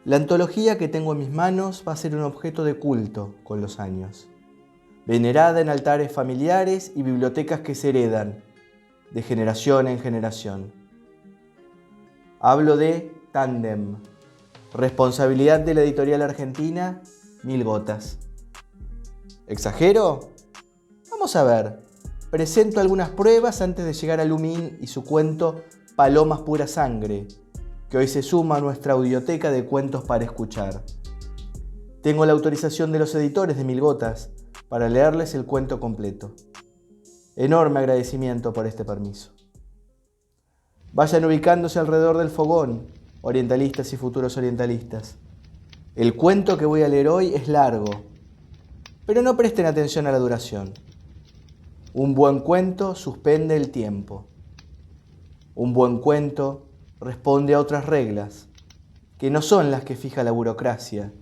La antología que tengo en mis manos va a ser un objeto de culto con los años, venerada en altares familiares y bibliotecas que se heredan de generación en generación. Hablo de Tándem, responsabilidad de la editorial argentina Mil Gotas. ¿Exagero? Vamos a ver. Presento algunas pruebas antes de llegar a Lumín y su cuento Palomas Pura Sangre, que hoy se suma a nuestra audioteca de cuentos para escuchar. Tengo la autorización de los editores de Mil Gotas para leerles el cuento completo. Enorme agradecimiento por este permiso. Vayan ubicándose alrededor del fogón, orientalistas y futuros orientalistas. El cuento que voy a leer hoy es largo, pero no presten atención a la duración. Un buen cuento suspende el tiempo. Un buen cuento responde a otras reglas, que no son las que fija la burocracia,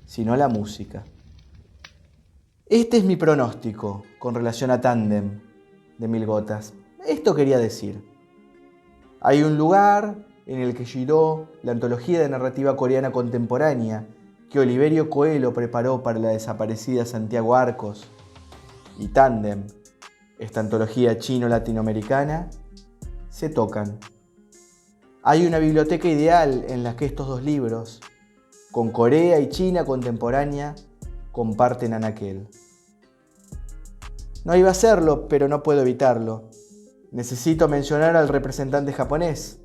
sino la música. Este es mi pronóstico con relación a Tándem de Mil Gotas. Esto quería decir. Hay un lugar en el que Shidó, la antología de narrativa coreana contemporánea que Oliverio Coelho preparó para la desaparecida Santiago Arcos, y Tándem, esta antología chino-latinoamericana, se tocan. Hay una biblioteca ideal en la que estos dos libros, con Corea y China contemporánea, comparten anaquel. No iba a hacerlo, pero no puedo evitarlo. Necesito mencionar al representante japonés,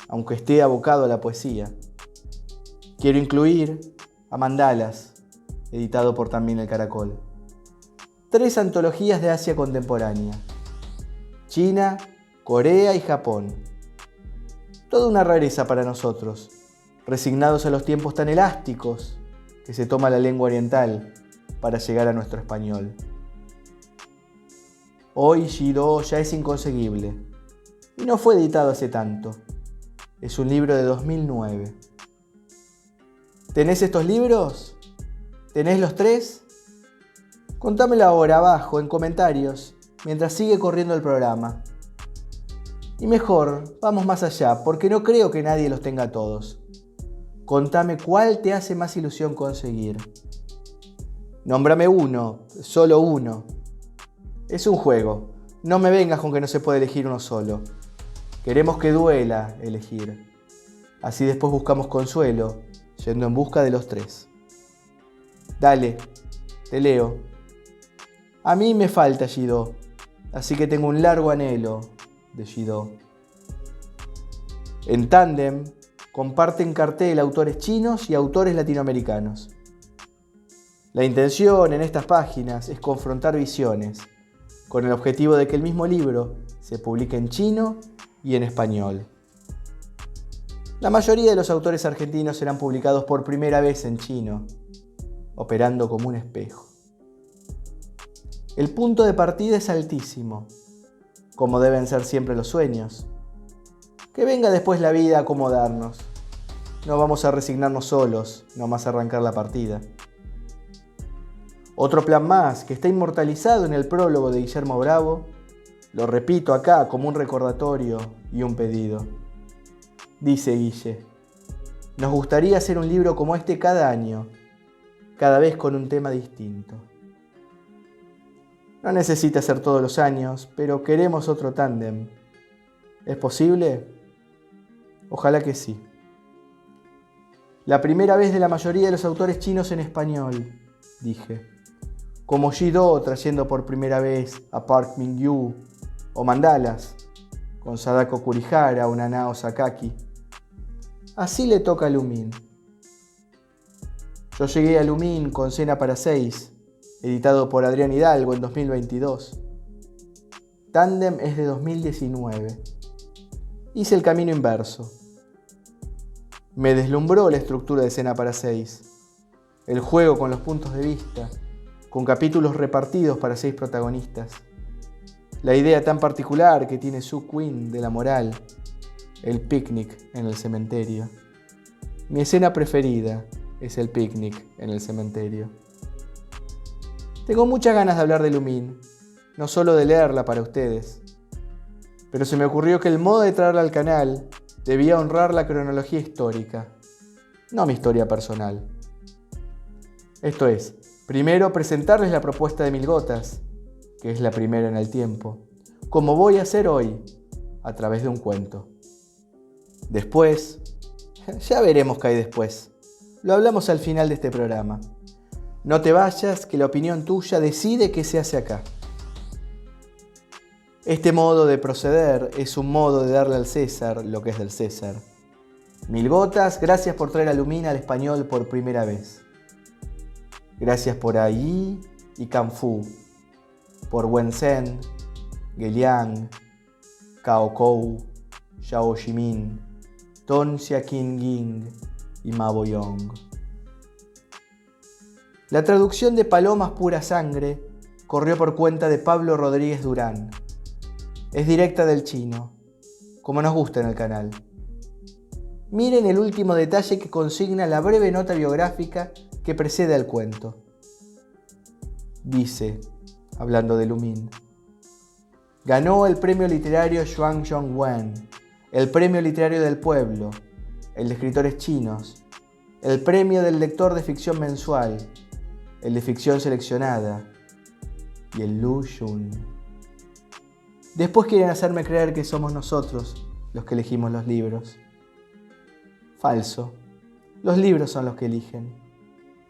aunque esté abocado a la poesía. Quiero incluir a Mandalas, editado por también El Caracol. 3 antologías de Asia contemporánea: China, Corea y Japón. Toda una rareza para nosotros, resignados a los tiempos tan elásticos que se toma la lengua oriental para llegar a nuestro español. Hoy Shidó ya es inconseguible, y no fue editado hace tanto. Es un libro de 2009. ¿Tenés estos libros? ¿Tenés los 3? Contámelo ahora abajo en comentarios, mientras sigue corriendo el programa. Y mejor, vamos más allá, porque no creo que nadie los tenga todos. Contame cuál te hace más ilusión conseguir. Nómbrame uno, solo uno. Es un juego, no me vengas con que no se puede elegir uno solo. Queremos que duela elegir. Así después buscamos consuelo, yendo en busca de los 3. Dale, te leo. A mí me falta Shidó, así que tengo un largo anhelo de Shidó. En Tándem comparten cartel autores chinos y autores latinoamericanos. La intención en estas páginas es confrontar visiones, con el objetivo de que el mismo libro se publique en chino y en español. La mayoría de los autores argentinos serán publicados por primera vez en chino, operando como un espejo. El punto de partida es altísimo, como deben ser siempre los sueños. Que venga después la vida a acomodarnos. No vamos a resignarnos solos, nomás a arrancar la partida. Otro plan más, que está inmortalizado en el prólogo de Guillermo Bravo, lo repito acá como un recordatorio y un pedido. Dice Guille: nos gustaría hacer un libro como este cada año, cada vez con un tema distinto. No necesita ser todos los años, pero queremos otro tándem. ¿Es posible? Ojalá que sí. La primera vez de la mayoría de los autores chinos en español, dije. Como Shidó trayendo por primera vez a Park Min-gyu, o Mandalas, con Sadako Kurihara o Nanao Sakaki. Así le toca a Lumín. Yo llegué a Lumín con Cena para 6, editado por Adrián Hidalgo en 2022. Tándem es de 2019. Hice el camino inverso. Me deslumbró la estructura de Cena para 6, el juego con los puntos de vista, con capítulos repartidos para 6 protagonistas. La idea tan particular que tiene Su Queen de la moral, el picnic en el cementerio. Mi escena preferida es el picnic en el cementerio. Tengo muchas ganas de hablar de Lumín, no solo de leerla para ustedes. Pero se me ocurrió que el modo de traerla al canal debía honrar la cronología histórica. no mi historia personal. Esto es, primero presentarles la propuesta de Mil Gotas, que es la primera en el tiempo, como voy a hacer hoy, a través de un cuento. Después, ya veremos qué hay después. Lo hablamos al final de este programa. No te vayas, que la opinión tuya decide qué se hace acá. Este modo de proceder es un modo de darle al César lo que es del César. Mil Gotas, gracias por traer a Lumín al español por primera vez. Gracias por Ai y Canfu, por Wensen, Geliang, Cao Kou, Xiao Jimin, Ton Xiaqin Ging y Ma Boyong. La traducción de Palomas Pura Sangre corrió por cuenta de Pablo Rodríguez Durán. Es directa del chino, como nos gusta en el canal. Miren el último detalle que consigna la breve nota biográfica que precede al cuento. Dice, hablando de Lumín, ganó el premio literario Xuan Zhongwen, el premio literario del pueblo, el de escritores chinos, el premio del lector de ficción mensual, el de ficción seleccionada y el Lu Xun. Después quieren hacerme creer que somos nosotros los que elegimos los libros. Falso. Los libros son los que eligen.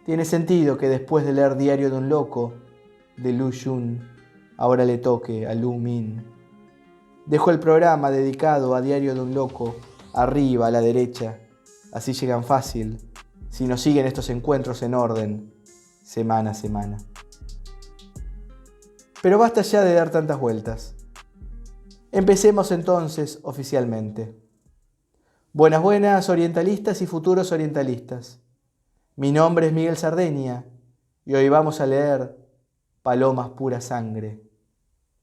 Tiene sentido que después de leer Diario de un Loco, de Lu Xun, ahora le toque a Lu Min. Dejo el programa dedicado a Diario de un Loco arriba a la derecha. Así llegan fácil, si nos siguen estos encuentros en orden, semana a semana. Pero basta ya de dar tantas vueltas. Empecemos entonces oficialmente. Buenas orientalistas y futuros orientalistas. Mi nombre es Miguel Sardeña y hoy vamos a leer Palomas Pura Sangre,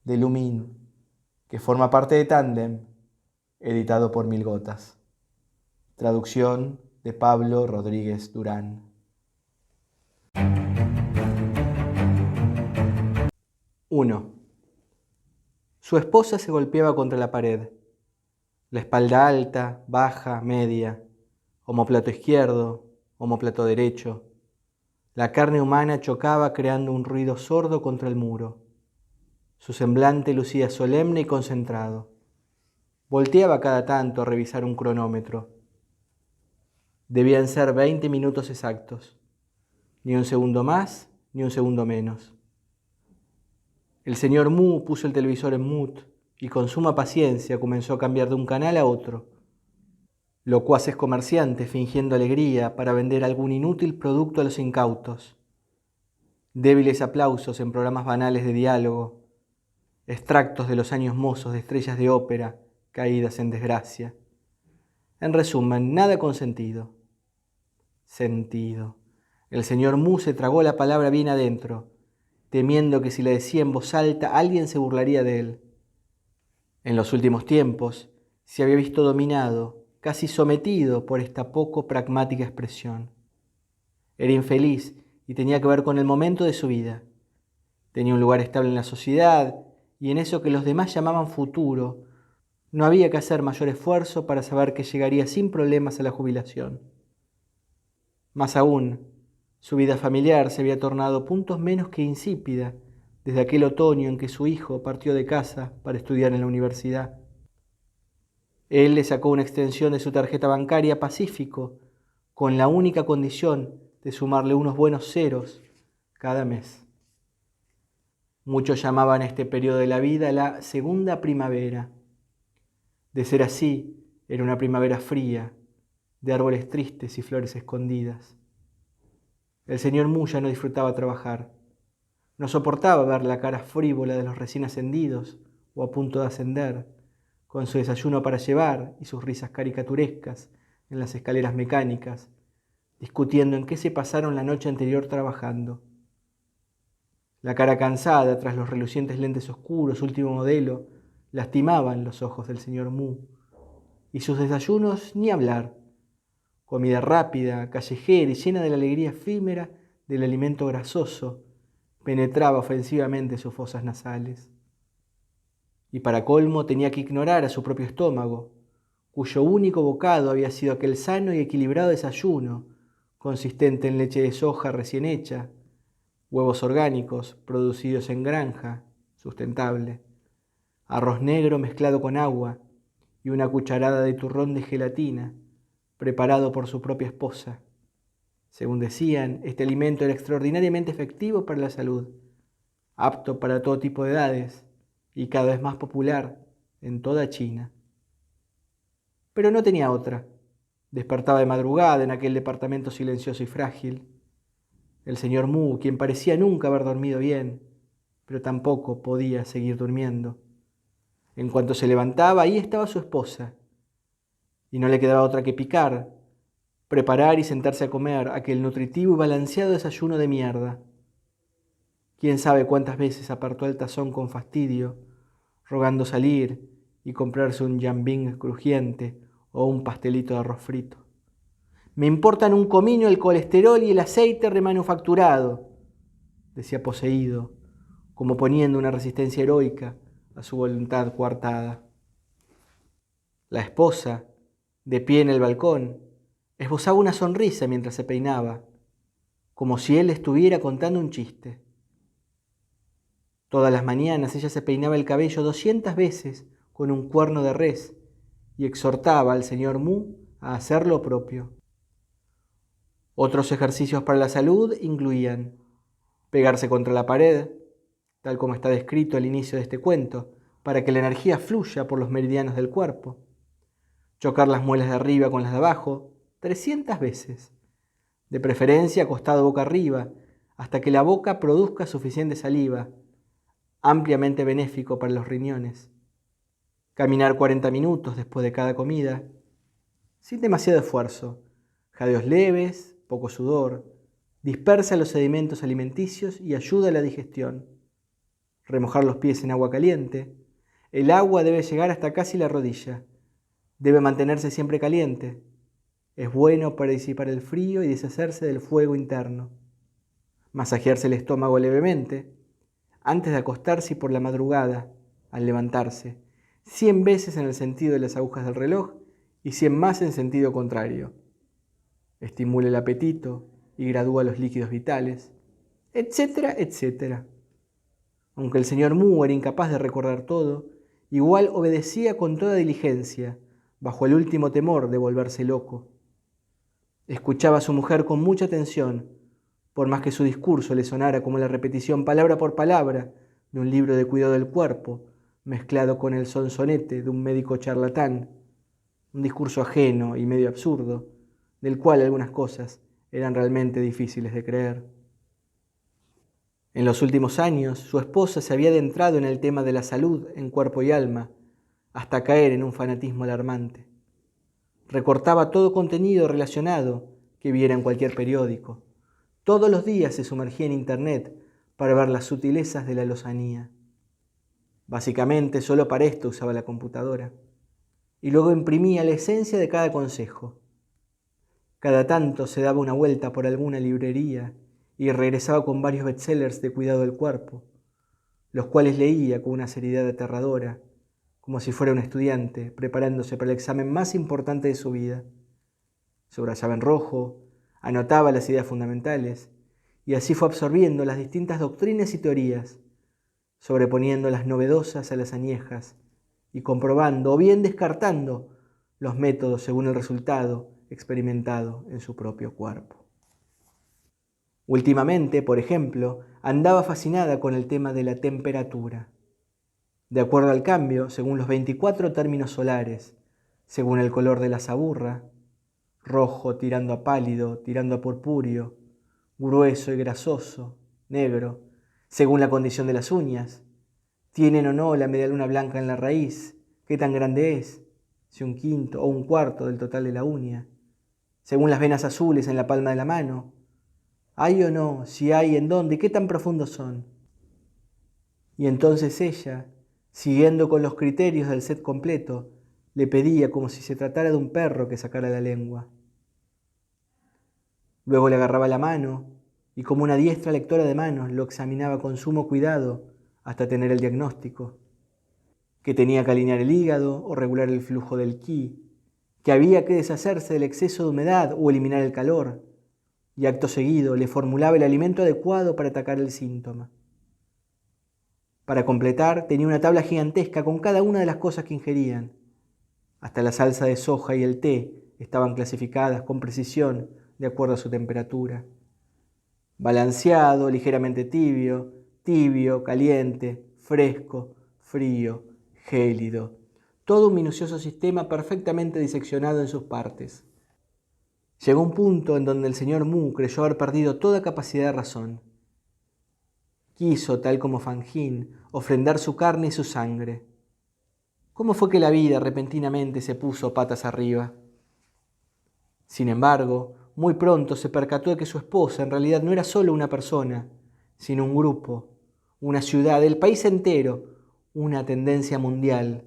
de Lumín, que forma parte de Tándem, editado por Mil Gotas. Traducción de Pablo Rodríguez Durán. 1. Su esposa se golpeaba contra la pared. La espalda alta, baja, media, omóplato izquierdo, omóplato derecho. La carne humana chocaba creando un ruido sordo contra el muro. Su semblante lucía solemne y concentrado. Volteaba cada tanto a revisar un cronómetro. Debían ser 20 minutos exactos. Ni un segundo más, ni un segundo menos. El señor Mu puso el televisor en mute y con suma paciencia comenzó a cambiar de un canal a otro. Locuaces comerciantes fingiendo alegría para vender algún inútil producto a los incautos. Débiles aplausos en programas banales de diálogo. Extractos de los años mozos de estrellas de ópera caídas en desgracia. En resumen, nada con sentido. Sentido. El señor Mu se tragó la palabra bien adentro, temiendo que si la decía en voz alta alguien se burlaría de él. En los últimos tiempos se había visto dominado, casi sometido por esta poco pragmática expresión. Era infeliz y tenía que ver con el momento de su vida. Tenía un lugar estable en la sociedad y en eso que los demás llamaban futuro, no había que hacer mayor esfuerzo para saber que llegaría sin problemas a la jubilación. Más aún, su vida familiar se había tornado puntos menos que insípida desde aquel otoño en que su hijo partió de casa para estudiar en la universidad. Él le sacó una extensión de su tarjeta bancaria Pacífico con la única condición de sumarle unos buenos ceros cada mes. Muchos llamaban a este periodo de la vida la segunda primavera. De ser así, era una primavera fría, de árboles tristes y flores escondidas. El señor Mu ya no disfrutaba trabajar. No soportaba ver la cara frívola de los recién ascendidos o a punto de ascender, con su desayuno para llevar y sus risas caricaturescas en las escaleras mecánicas, discutiendo en qué se pasaron la noche anterior trabajando. La cara cansada tras los relucientes lentes oscuros, último modelo, lastimaban los ojos del señor Mu. Y sus desayunos, ni hablar. Comida rápida, callejera y llena de la alegría efímera del alimento grasoso, penetraba ofensivamente sus fosas nasales. Y para colmo tenía que ignorar a su propio estómago, cuyo único bocado había sido aquel sano y equilibrado desayuno, consistente en leche de soja recién hecha, huevos orgánicos producidos en granja, sustentable, arroz negro mezclado con agua y una cucharada de turrón de gelatina, preparado por su propia esposa. Según decían, este alimento era extraordinariamente efectivo para la salud, apto para todo tipo de edades y cada vez más popular en toda China. Pero no tenía otra. Despertaba de madrugada en aquel departamento silencioso y frágil. El señor Mu, quien parecía nunca haber dormido bien, pero tampoco podía seguir durmiendo. En cuanto se levantaba, ahí estaba su esposa, y no le quedaba otra que picar, preparar y sentarse a comer aquel nutritivo y balanceado desayuno de mierda. Quién sabe cuántas veces apartó el tazón con fastidio, rogando salir y comprarse un jambing crujiente o un pastelito de arroz frito. Me importan un comino el colesterol y el aceite remanufacturado, decía poseído, como poniendo una resistencia heroica a su voluntad coartada. La esposa, de pie en el balcón, esbozaba una sonrisa mientras se peinaba, como si él estuviera contando un chiste. Todas las mañanas ella se peinaba el cabello 200 veces con un cuerno de res y exhortaba al señor Mu a hacer lo propio. Otros ejercicios para la salud incluían pegarse contra la pared, tal como está descrito al inicio de este cuento, para que la energía fluya por los meridianos del cuerpo, chocar las muelas de arriba con las de abajo 300 veces, de preferencia acostado boca arriba, hasta que la boca produzca suficiente saliva, ampliamente benéfico para los riñones. Caminar 40 minutos después de cada comida, sin demasiado esfuerzo, jadeos leves, poco sudor, dispersa los sedimentos alimenticios y ayuda a la digestión. Remojar los pies en agua caliente. El agua debe llegar hasta casi la rodilla. Debe mantenerse siempre caliente. Es bueno para disipar el frío y deshacerse del fuego interno. Masajearse el estómago levemente, antes de acostarse y por la madrugada, al levantarse, 100 veces en el sentido de las agujas del reloj y 100 más en sentido contrario. Estimula el apetito y gradúa los líquidos vitales, etcétera, etcétera. Aunque el señor Mu era incapaz de recordar todo, igual obedecía con toda diligencia, bajo el último temor de volverse loco. Escuchaba a su mujer con mucha atención, por más que su discurso le sonara como la repetición palabra por palabra de un libro de cuidado del cuerpo, mezclado con el sonsonete de un médico charlatán, un discurso ajeno y medio absurdo, del cual algunas cosas eran realmente difíciles de creer. En los últimos años, su esposa se había adentrado en el tema de la salud en cuerpo y alma, hasta caer en un fanatismo alarmante. Recortaba todo contenido relacionado que viera en cualquier periódico. Todos los días se sumergía en Internet para ver las sutilezas de la lozanía. Básicamente, solo para esto usaba la computadora. Y luego imprimía la esencia de cada consejo. Cada tanto se daba una vuelta por alguna librería y regresaba con varios bestsellers de cuidado del cuerpo, los cuales leía con una seriedad aterradora, como si fuera un estudiante preparándose para el examen más importante de su vida. Subrayaba en rojo, anotaba las ideas fundamentales, y así fue absorbiendo las distintas doctrinas y teorías, sobreponiendo las novedosas a las añejas, y comprobando o bien descartando los métodos según el resultado experimentado en su propio cuerpo. Últimamente, por ejemplo, andaba fascinada con el tema de la temperatura. De acuerdo al cambio, según los 24 términos solares, según el color de la saburra, rojo tirando a pálido, tirando a purpúreo, grueso y grasoso, negro, según la condición de las uñas, tienen o no la medialuna blanca en la raíz, qué tan grande es, si un quinto o un cuarto del total de la uña, según las venas azules en la palma de la mano, hay o no, si hay, en dónde, qué tan profundos son. Y entonces ella, siguiendo con los criterios del set completo, le pedía como si se tratara de un perro que sacara la lengua. Luego le agarraba la mano y como una diestra lectora de manos lo examinaba con sumo cuidado hasta tener el diagnóstico, que tenía que alinear el hígado o regular el flujo del qi, que había que deshacerse del exceso de humedad o eliminar el calor, y acto seguido le formulaba el alimento adecuado para atacar el síntoma. Para completar, tenía una tabla gigantesca con cada una de las cosas que ingerían. Hasta la salsa de soja y el té estaban clasificadas con precisión de acuerdo a su temperatura. Balanceado, ligeramente tibio, tibio, caliente, fresco, frío, gélido. Todo un minucioso sistema perfectamente diseccionado en sus partes. Llegó un punto en donde el señor Mu creyó haber perdido toda capacidad de razón. Quiso, tal como Fangin, ofrendar su carne y su sangre. ¿Cómo fue que la vida repentinamente se puso patas arriba? Sin embargo, muy pronto se percató de que su esposa en realidad no era solo una persona, sino un grupo, una ciudad, el país entero, una tendencia mundial.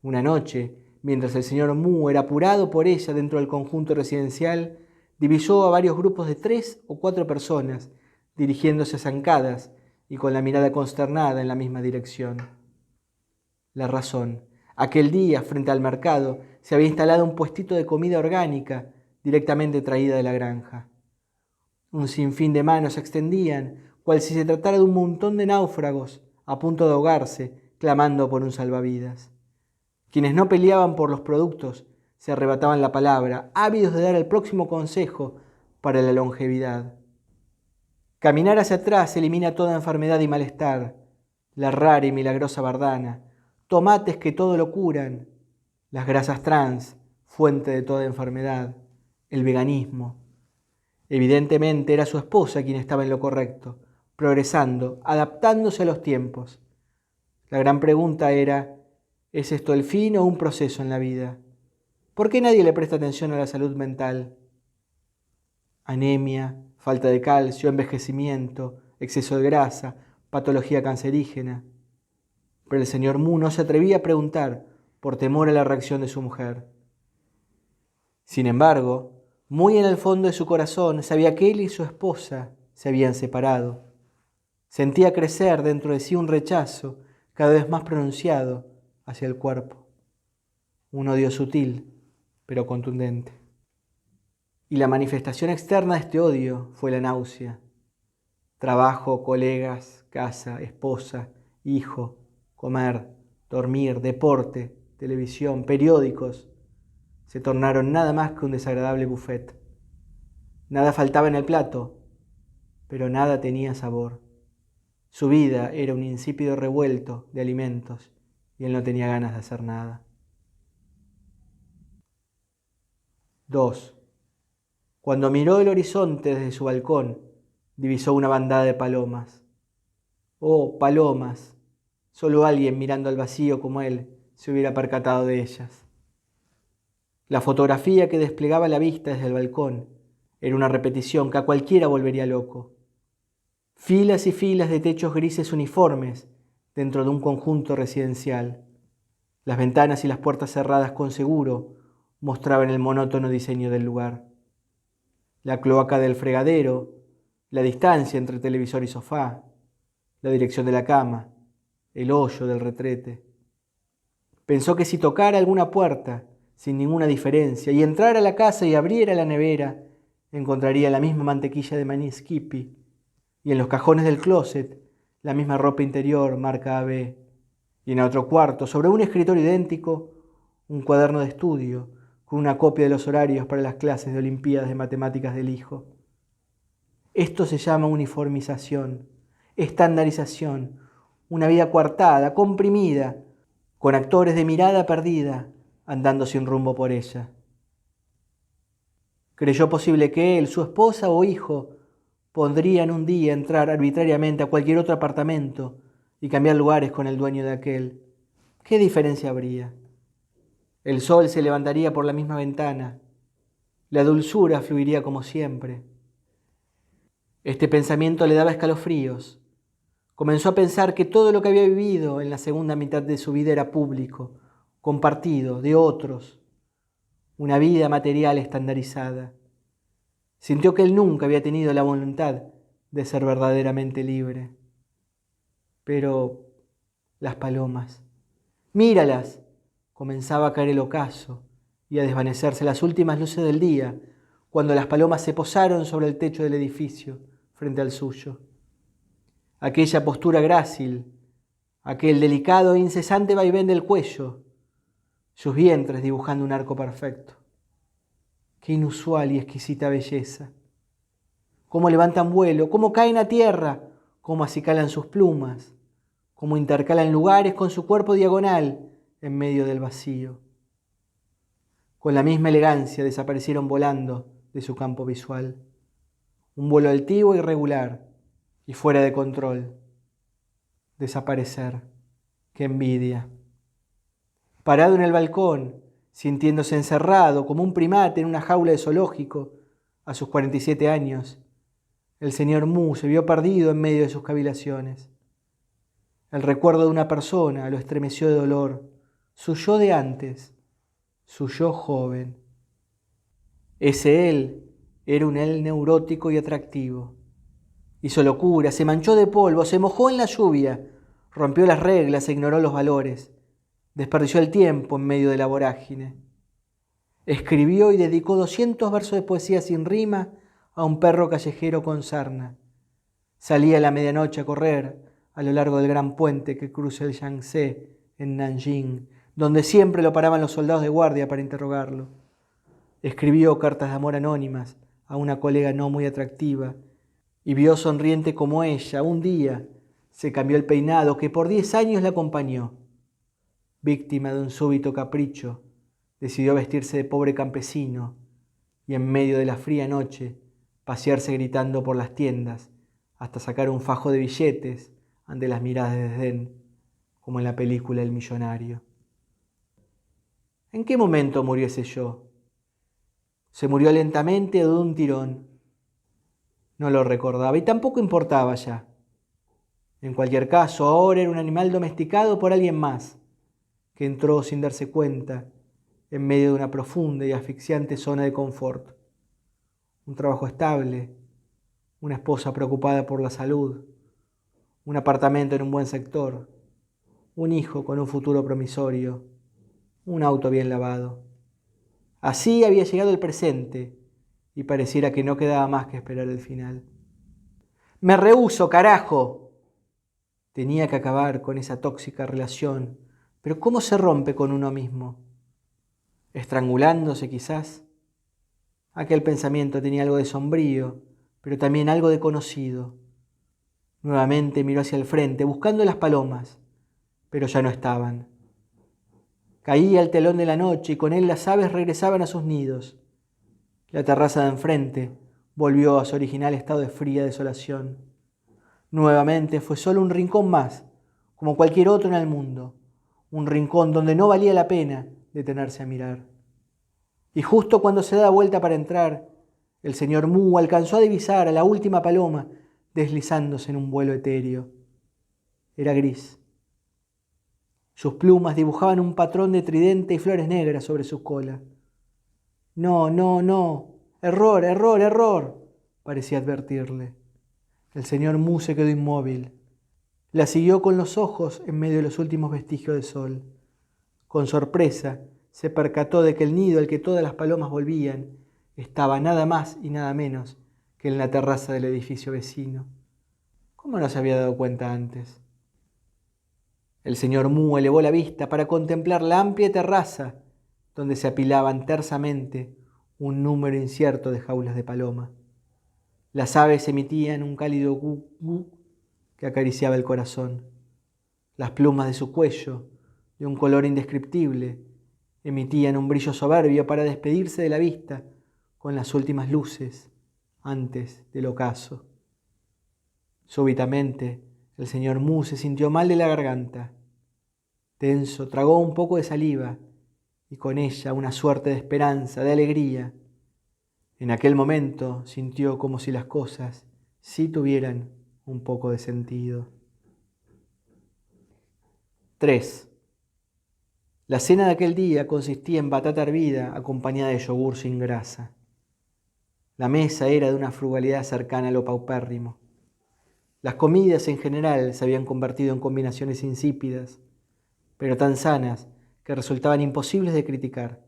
Una noche, mientras el señor Mu era apurado por ella dentro del conjunto residencial, divisó a varios grupos de 3 o 4 personas, dirigiéndose a zancadas y con la mirada consternada en la misma dirección. La razón. Aquel día, frente al mercado, se había instalado un puestito de comida orgánica directamente traída de la granja. Un sinfín de manos se extendían, cual si se tratara de un montón de náufragos a punto de ahogarse, clamando por un salvavidas. Quienes no peleaban por los productos se arrebataban la palabra, ávidos de dar el próximo consejo para la longevidad. Caminar hacia atrás elimina toda enfermedad y malestar. La rara y milagrosa bardana, tomates que todo lo curan, las grasas trans, fuente de toda enfermedad, el veganismo. Evidentemente era su esposa quien estaba en lo correcto, progresando, adaptándose a los tiempos. La gran pregunta era, ¿es esto el fin o un proceso en la vida? ¿Por qué nadie le presta atención a la salud mental? Anemia, falta de calcio, envejecimiento, exceso de grasa, patología cancerígena. Pero el señor Mu no se atrevía a preguntar por temor a la reacción de su mujer. Sin embargo, muy en el fondo de su corazón sabía que él y su esposa se habían separado. Sentía crecer dentro de sí un rechazo cada vez más pronunciado hacia el cuerpo. Un odio sutil, pero contundente. Y la manifestación externa de este odio fue la náusea. Trabajo, colegas, casa, esposa, hijo, comer, dormir, deporte, televisión, periódicos, se tornaron nada más que un desagradable buffet. Nada faltaba en el plato, pero nada tenía sabor. Su vida era un insípido revuelto de alimentos y él no tenía ganas de hacer nada. 2. Cuando miró el horizonte desde su balcón, divisó una bandada de palomas. Oh, palomas, solo alguien mirando al vacío como él se hubiera percatado de ellas. La fotografía que desplegaba la vista desde el balcón era una repetición que a cualquiera volvería loco. Filas y filas de techos grises uniformes dentro de un conjunto residencial. Las ventanas y las puertas cerradas con seguro mostraban el monótono diseño del lugar. La cloaca del fregadero, la distancia entre televisor y sofá, la dirección de la cama, el hoyo del retrete. Pensó que si tocara alguna puerta, sin ninguna diferencia, y entrara a la casa y abriera la nevera, encontraría la misma mantequilla de maní Skippy, y en los cajones del closet, la misma ropa interior marca AB, y en otro cuarto, sobre un escritorio idéntico, un cuaderno de estudio, con una copia de los horarios para las clases de Olimpiadas de Matemáticas del hijo. Esto se llama uniformización, estandarización, una vida coartada, comprimida, con actores de mirada perdida, andando sin rumbo por ella. Creyó posible que él, su esposa o hijo, podrían un día entrar arbitrariamente a cualquier otro apartamento y cambiar lugares con el dueño de aquel. ¿Qué diferencia habría? El sol se levantaría por la misma ventana, la dulzura fluiría como siempre. Este pensamiento le daba escalofríos. Comenzó a pensar que todo lo que había vivido en la segunda mitad de su vida era público, compartido, de otros, una vida material estandarizada. Sintió que él nunca había tenido la voluntad de ser verdaderamente libre. Pero las palomas, míralas, comenzaba a caer el ocaso, y a desvanecerse las últimas luces del día, cuando las palomas se posaron sobre el techo del edificio, frente al suyo. Aquella postura grácil, aquel delicado e incesante vaivén del cuello, sus vientres dibujando un arco perfecto. Qué inusual y exquisita belleza. Cómo levantan vuelo, cómo caen a tierra, cómo acicalan sus plumas, cómo intercalan lugares con su cuerpo diagonal en medio del vacío. Con la misma elegancia desaparecieron volando de su campo visual. Un vuelo altivo e irregular y fuera de control. Desaparecer. ¡Qué envidia! Parado en el balcón, sintiéndose encerrado como un primate en una jaula de zoológico, a sus 47 años, el señor Mu se vio perdido en medio de sus cavilaciones. El recuerdo de una persona lo estremeció de dolor, su yo de antes, su yo joven. Ese él era un él neurótico y atractivo. Hizo locura, se manchó de polvo, se mojó en la lluvia, rompió las reglas e ignoró los valores. Desperdició el tiempo en medio de la vorágine. Escribió y dedicó 200 versos de poesía sin rima a un perro callejero con sarna. Salía a la medianoche a correr a lo largo del gran puente que cruza el Yangtze en Nanjing, donde siempre lo paraban los soldados de guardia para interrogarlo. Escribió cartas de amor anónimas a una colega no muy atractiva y vio sonriente como ella, un día, se cambió el peinado que por 10 años la acompañó. Víctima de un súbito capricho, decidió vestirse de pobre campesino y en medio de la fría noche pasearse gritando por las tiendas hasta sacar un fajo de billetes ante las miradas de desdén, como en la película El millonario. ¿En qué momento murió ese yo? ¿Se murió lentamente o de un tirón? No lo recordaba y tampoco importaba ya. En cualquier caso, ahora era un animal domesticado por alguien más, que entró sin darse cuenta en medio de una profunda y asfixiante zona de confort. Un trabajo estable, una esposa preocupada por la salud, un apartamento en un buen sector, un hijo con un futuro promisorio, un auto bien lavado. Así había llegado el presente y pareciera que no quedaba más que esperar el final. ¡Me rehúso, carajo! Tenía que acabar con esa tóxica relación, pero ¿cómo se rompe con uno mismo? ¿Estrangulándose quizás? Aquel pensamiento tenía algo de sombrío, pero también algo de conocido. Nuevamente miró hacia el frente, buscando las palomas, pero ya no estaban. Caía el telón de la noche y con él las aves regresaban a sus nidos. La terraza de enfrente volvió a su original estado de fría desolación. Nuevamente fue solo un rincón más, como cualquier otro en el mundo, un rincón donde no valía la pena detenerse a mirar. Y justo cuando se da vuelta para entrar, el señor Mu alcanzó a divisar a la última paloma deslizándose en un vuelo etéreo. Era gris. Sus plumas dibujaban un patrón de tridente y flores negras sobre su cola. No, no, no. Error, error, error, parecía advertirle. El señor Mu se quedó inmóvil. La siguió con los ojos en medio de los últimos vestigios de sol. Con sorpresa, se percató de que el nido al que todas las palomas volvían estaba nada más y nada menos que en la terraza del edificio vecino. ¿Cómo no se había dado cuenta antes? El señor Mu elevó la vista para contemplar la amplia terraza donde se apilaban tersamente un número incierto de jaulas de paloma. Las aves emitían un cálido gu gu que acariciaba el corazón. Las plumas de su cuello, de un color indescriptible, emitían un brillo soberbio para despedirse de la vista con las últimas luces antes del ocaso. Súbitamente, el señor Mu se sintió mal de la garganta. Tenso, tragó un poco de saliva y con ella una suerte de esperanza, de alegría. En aquel momento sintió como si las cosas sí tuvieran un poco de sentido. 3. La cena de aquel día consistía en batata hervida acompañada de yogur sin grasa. La mesa era de una frugalidad cercana a lo paupérrimo. Las comidas en general se habían convertido en combinaciones insípidas, pero tan sanas que resultaban imposibles de criticar.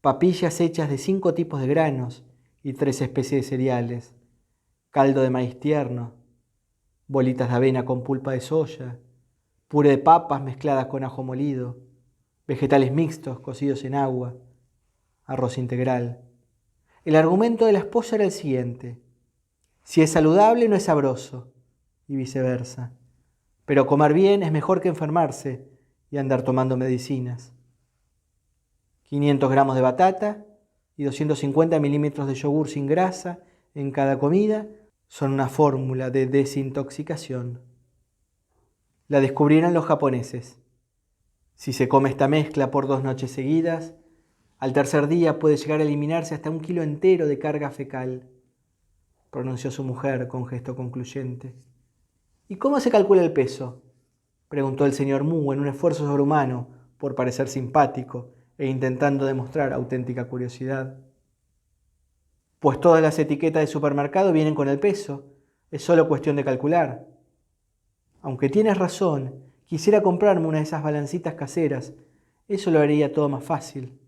papillas hechas de 5 tipos de granos y 3 especies de cereales, caldo de maíz tierno, bolitas de avena con pulpa de soya, puré de papas mezcladas con ajo molido, vegetales mixtos cocidos en agua, arroz integral. El argumento de la esposa era el siguiente: si es saludable no es sabroso, y viceversa. Pero comer bien es mejor que enfermarse y andar tomando medicinas. 500 gramos de batata y 250 milímetros de yogur sin grasa en cada comida son una fórmula de desintoxicación. La descubrieron los japoneses. Si se come esta mezcla por 2 noches seguidas, al tercer día puede llegar a eliminarse hasta 1 kilo entero de carga fecal, pronunció su mujer con gesto concluyente. ¿Y cómo se calcula el peso?, preguntó el señor Mu en un esfuerzo sobrehumano por parecer simpático e intentando demostrar auténtica curiosidad. Pues todas las etiquetas de supermercado vienen con el peso, es solo cuestión de calcular. Aunque tienes razón, quisiera comprarme una de esas balancitas caseras, eso lo haría todo más fácil.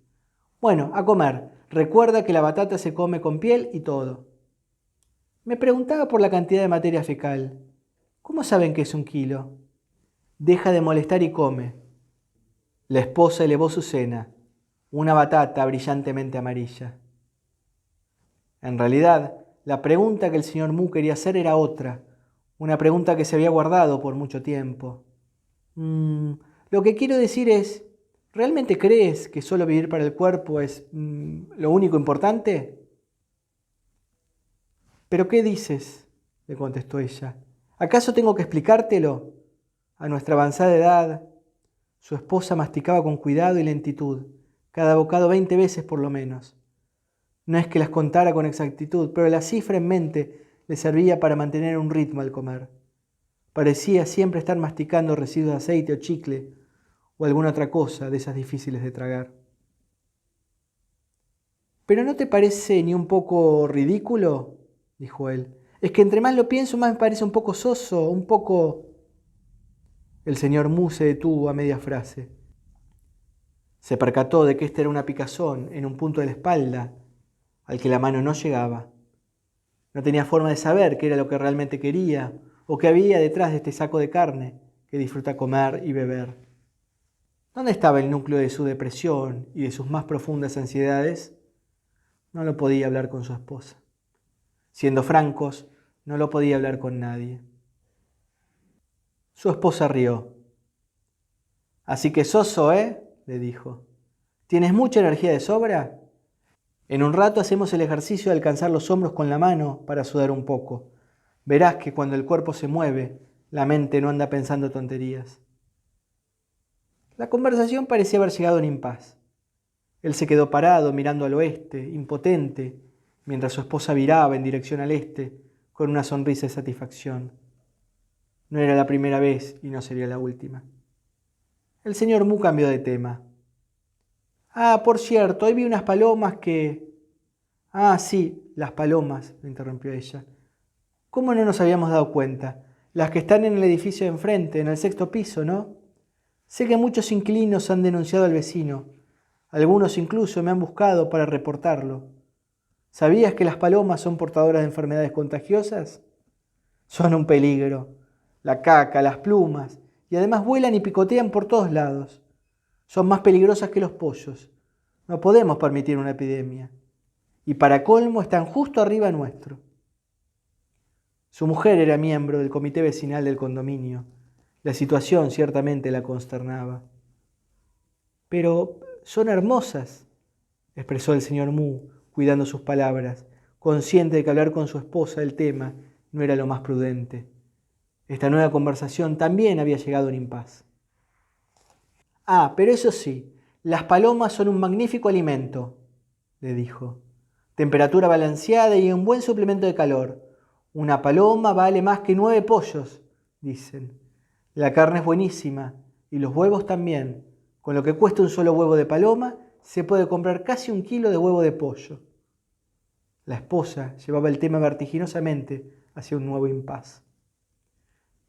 Bueno, a comer, recuerda que la batata se come con piel y todo. Me preguntaba por la cantidad de materia fecal. ¿Cómo saben que es 1 kilo? Deja de molestar y come. La esposa elevó su cena, una batata brillantemente amarilla. En realidad, la pregunta que el señor Mu quería hacer era otra, una pregunta que se había guardado por mucho tiempo. Lo que quiero decir es, ¿realmente crees que solo vivir para el cuerpo es lo único importante? ¿Pero qué dices?, le contestó ella. ¿Acaso tengo que explicártelo? A nuestra avanzada edad, su esposa masticaba con cuidado y lentitud, cada bocado 20 veces por lo menos. No es que las contara con exactitud, pero la cifra en mente le servía para mantener un ritmo al comer. Parecía siempre estar masticando residuos de aceite o chicle o alguna otra cosa de esas difíciles de tragar. ¿Pero no te parece ni un poco ridículo?, dijo él. Es que entre más lo pienso, más me parece un poco soso, un poco... El señor Mu se detuvo a media frase. Se percató de que esta era una picazón en un punto de la espalda al que la mano no llegaba. No tenía forma de saber qué era lo que realmente quería o qué había detrás de este saco de carne que disfruta comer y beber. ¿Dónde estaba el núcleo de su depresión y de sus más profundas ansiedades? No lo podía hablar con su esposa. Siendo francos, no lo podía hablar con nadie. Su esposa rió. «Así que soso, ¿eh?», le dijo. «¿Tienes mucha energía de sobra? En un rato hacemos el ejercicio de alcanzar los hombros con la mano para sudar un poco. Verás que cuando el cuerpo se mueve, la mente no anda pensando tonterías». La conversación parecía haber llegado a un impas. Él se quedó parado mirando al oeste, impotente, mientras su esposa viraba en dirección al este con una sonrisa de satisfacción. No era la primera vez y no sería la última. El señor Mu cambió de tema. Por cierto, hoy vi unas palomas que... Sí, las palomas, le interrumpió ella. ¿Cómo no nos habíamos dado cuenta? Las que están en el edificio de enfrente, en el 6º piso, ¿no? Sé que muchos inquilinos han denunciado al vecino. Algunos incluso me han buscado para reportarlo. ¿Sabías que las palomas son portadoras de enfermedades contagiosas? Son un peligro. La caca, las plumas, y además vuelan y picotean por todos lados. Son más peligrosas que los pollos. No podemos permitir una epidemia. Y para colmo están justo arriba nuestro. Su mujer era miembro del comité vecinal del condominio. La situación ciertamente la consternaba. Pero son hermosas, expresó el señor Mu, cuidando sus palabras, consciente de que hablar con su esposa del tema no era lo más prudente. Esta nueva conversación también había llegado a un impas. Pero eso sí, las palomas son un magnífico alimento, le dijo. Temperatura balanceada y un buen suplemento de calor. Una paloma vale más que 9 pollos, dicen. La carne es buenísima y los huevos también. Con lo que cuesta un solo huevo de paloma, se puede comprar casi 1 kilo de huevo de pollo. La esposa llevaba el tema vertiginosamente hacia un nuevo impas.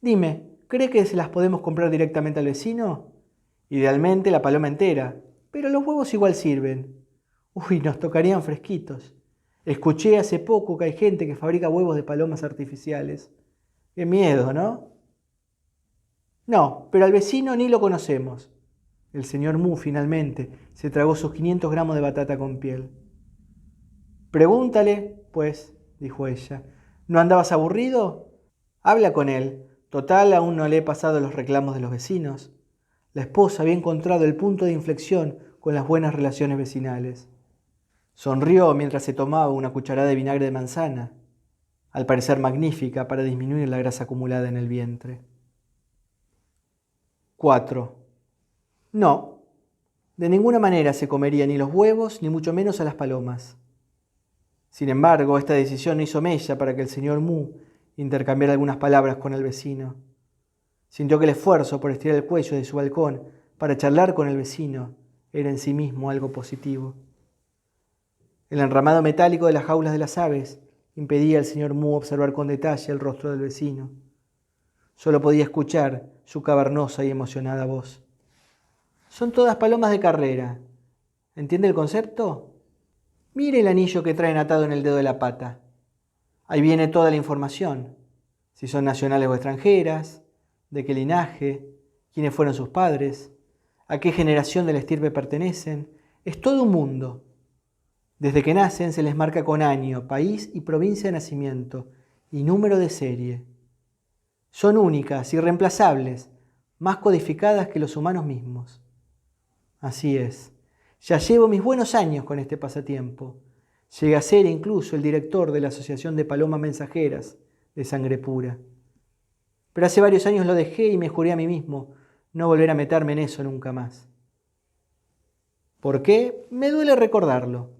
Dime, ¿cree que se las podemos comprar directamente al vecino? Idealmente la paloma entera, pero los huevos igual sirven. Uy, nos tocarían fresquitos. Escuché hace poco que hay gente que fabrica huevos de palomas artificiales. Qué miedo, ¿no? No, pero al vecino ni lo conocemos. El señor Mu finalmente se tragó sus 500 gramos de batata con piel. Pregúntale, pues, dijo ella. ¿No andabas aburrido? Habla con él. Total, aún no le he pasado los reclamos de los vecinos. La esposa había encontrado el punto de inflexión con las buenas relaciones vecinales. Sonrió mientras se tomaba una cucharada de vinagre de manzana, al parecer magnífica para disminuir la grasa acumulada en el vientre. 4. No, de ninguna manera se comería ni los huevos, ni mucho menos a las palomas. Sin embargo, esta decisión no hizo mella para que el señor Mu intercambiara algunas palabras con el vecino. Sintió que el esfuerzo por estirar el cuello de su balcón para charlar con el vecino era en sí mismo algo positivo. El enramado metálico de las jaulas de las aves impedía al señor Mu observar con detalle el rostro del vecino. Solo podía escuchar su cavernosa y emocionada voz. Son todas palomas de carrera. ¿Entiende el concepto? Mire el anillo que traen atado en el dedo de la pata. Ahí viene toda la información. Si son nacionales o extranjeras, de qué linaje, quiénes fueron sus padres, a qué generación de la estirpe pertenecen. Es todo un mundo. Desde que nacen se les marca con año, país y provincia de nacimiento y número de serie. Son únicas, irreemplazables, más codificadas que los humanos mismos. Así es. Ya llevo mis buenos años con este pasatiempo. Llegué a ser incluso el director de la Asociación de Palomas Mensajeras de Sangre Pura. Pero hace varios años lo dejé y me juré a mí mismo no volver a meterme en eso nunca más. ¿Por qué? Me duele recordarlo.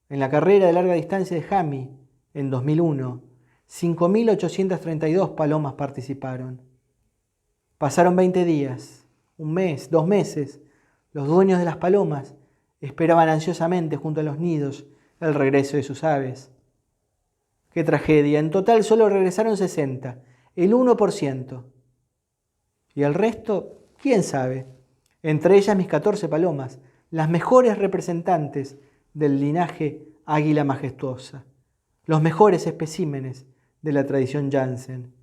En la carrera de larga distancia de Hami, en 2001, 5.832 palomas participaron. Pasaron 20 días, un mes, 2 meses. Los dueños de las palomas esperaban ansiosamente junto a los nidos el regreso de sus aves. ¡Qué tragedia! En total solo regresaron 60, el 1%. ¿Y el resto? ¿Quién sabe? Entre ellas mis 14 palomas, las mejores representantes del linaje Águila Majestuosa, los mejores especímenes de la tradición Jansen,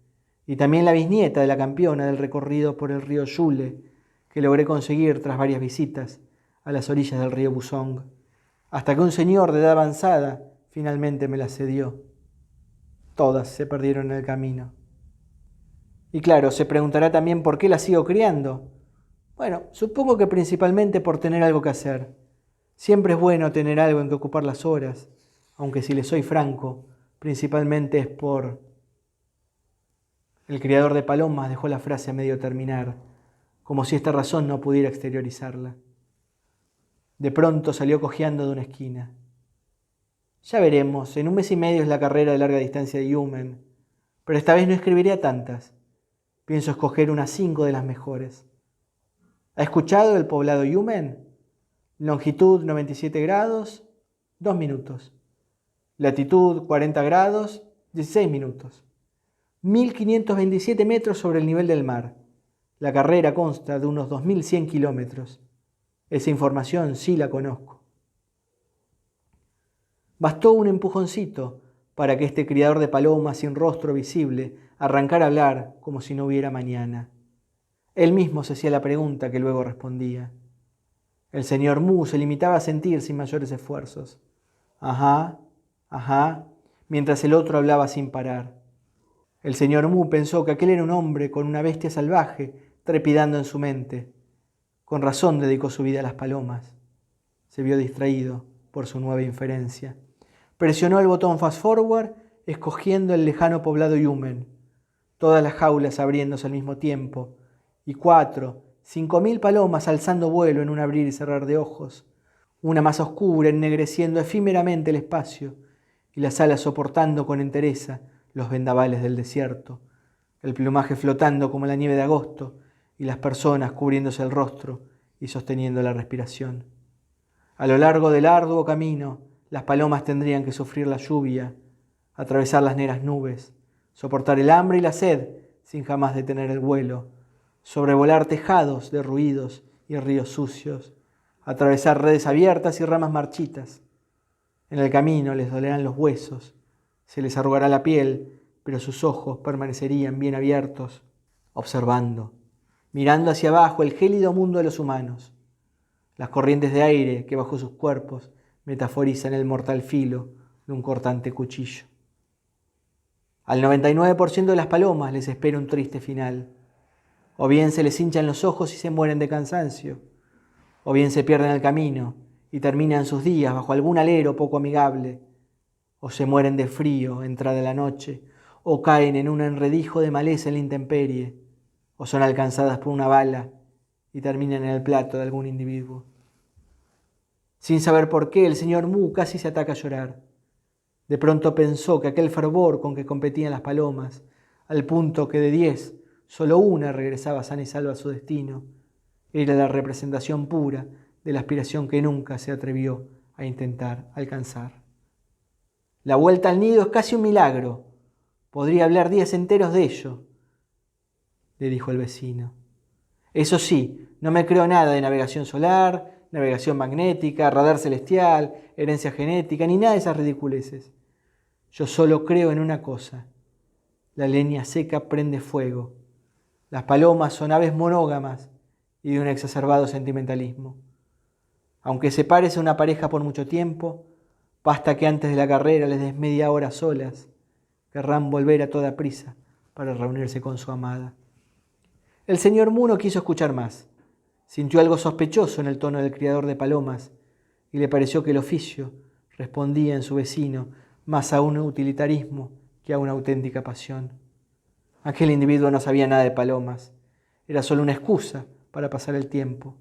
y también la bisnieta de la campeona del recorrido por el río Yule, que logré conseguir tras varias visitas a las orillas del río Busong, hasta que un señor de edad avanzada finalmente me las cedió. Todas se perdieron en el camino. Y claro, se preguntará también por qué las sigo criando. Bueno, supongo que principalmente por tener algo que hacer. Siempre es bueno tener algo en que ocupar las horas, aunque si le soy franco, principalmente es por... El criador de palomas dejó la frase a medio terminar, como si esta razón no pudiera exteriorizarla. De pronto salió cojeando de una esquina. Ya veremos, en 1 mes y medio es la carrera de larga distancia de Yumen, pero esta vez no escribiré a tantas. Pienso escoger unas 5 de las mejores. ¿Ha escuchado el poblado Yumen? Longitud 97 grados, 2 minutos. Latitud 40 grados, 16 minutos. 1.527 metros sobre el nivel del mar. La carrera consta de unos 2.100 kilómetros. Esa información sí la conozco. Bastó un empujoncito para que este criador de palomas sin rostro visible arrancara a hablar como si no hubiera mañana. Él mismo se hacía la pregunta que luego respondía. El señor Mu se limitaba a sentir sin mayores esfuerzos. Ajá, ajá, mientras el otro hablaba sin parar. El señor Mu pensó que aquel era un hombre con una bestia salvaje trepidando en su mente. Con razón dedicó su vida a las palomas. Se vio distraído por su nueva inferencia. Presionó el botón fast forward, escogiendo el lejano poblado Yumen. Todas las jaulas abriéndose al mismo tiempo, y 5.000 palomas alzando vuelo en un abrir y cerrar de ojos, una masa oscura ennegreciendo efímeramente el espacio, y las alas soportando con entereza los vendavales del desierto, el plumaje flotando como la nieve de agosto, y las personas cubriéndose el rostro y sosteniendo la respiración. A lo largo del arduo camino, las palomas tendrían que sufrir la lluvia, atravesar las negras nubes, soportar el hambre y la sed sin jamás detener el vuelo, sobrevolar tejados de ruidos y ríos sucios, atravesar redes abiertas y ramas marchitas. En el camino les dolerán los huesos, se les arrugará la piel, pero sus ojos permanecerían bien abiertos, observando, mirando hacia abajo el gélido mundo de los humanos. Las corrientes de aire que bajo sus cuerpos metaforizan el mortal filo de un cortante cuchillo. Al 99% de las palomas les espera un triste final. O bien se les hinchan los ojos y se mueren de cansancio, o bien se pierden el camino y terminan sus días bajo algún alero poco amigable, o se mueren de frío entrada la noche, o caen en un enredijo de maleza en la intemperie, o son alcanzadas por una bala y terminan en el plato de algún individuo. Sin saber por qué, el señor Mu casi se ataca a llorar. De pronto pensó que aquel fervor con que competían las palomas, al punto que de 10, solo una regresaba sana y salva a su destino, era la representación pura de la aspiración que nunca se atrevió a intentar alcanzar. La vuelta al nido es casi un milagro. Podría hablar días enteros de ello, le dijo el vecino. Eso sí, no me creo nada de navegación solar, navegación magnética, radar celestial, herencia genética, ni nada de esas ridiculeces. Yo solo creo en una cosa: la leña seca prende fuego. Las palomas son aves monógamas y de un exacerbado sentimentalismo. Aunque separes a una pareja por mucho tiempo, basta que antes de la carrera les des media hora solas. Querrán volver a toda prisa para reunirse con su amada. El señor Mu no quiso escuchar más. Sintió algo sospechoso en el tono del criador de palomas y le pareció que el oficio respondía en su vecino más a un utilitarismo que a una auténtica pasión. Aquel individuo no sabía nada de palomas. Era solo una excusa para pasar el tiempo.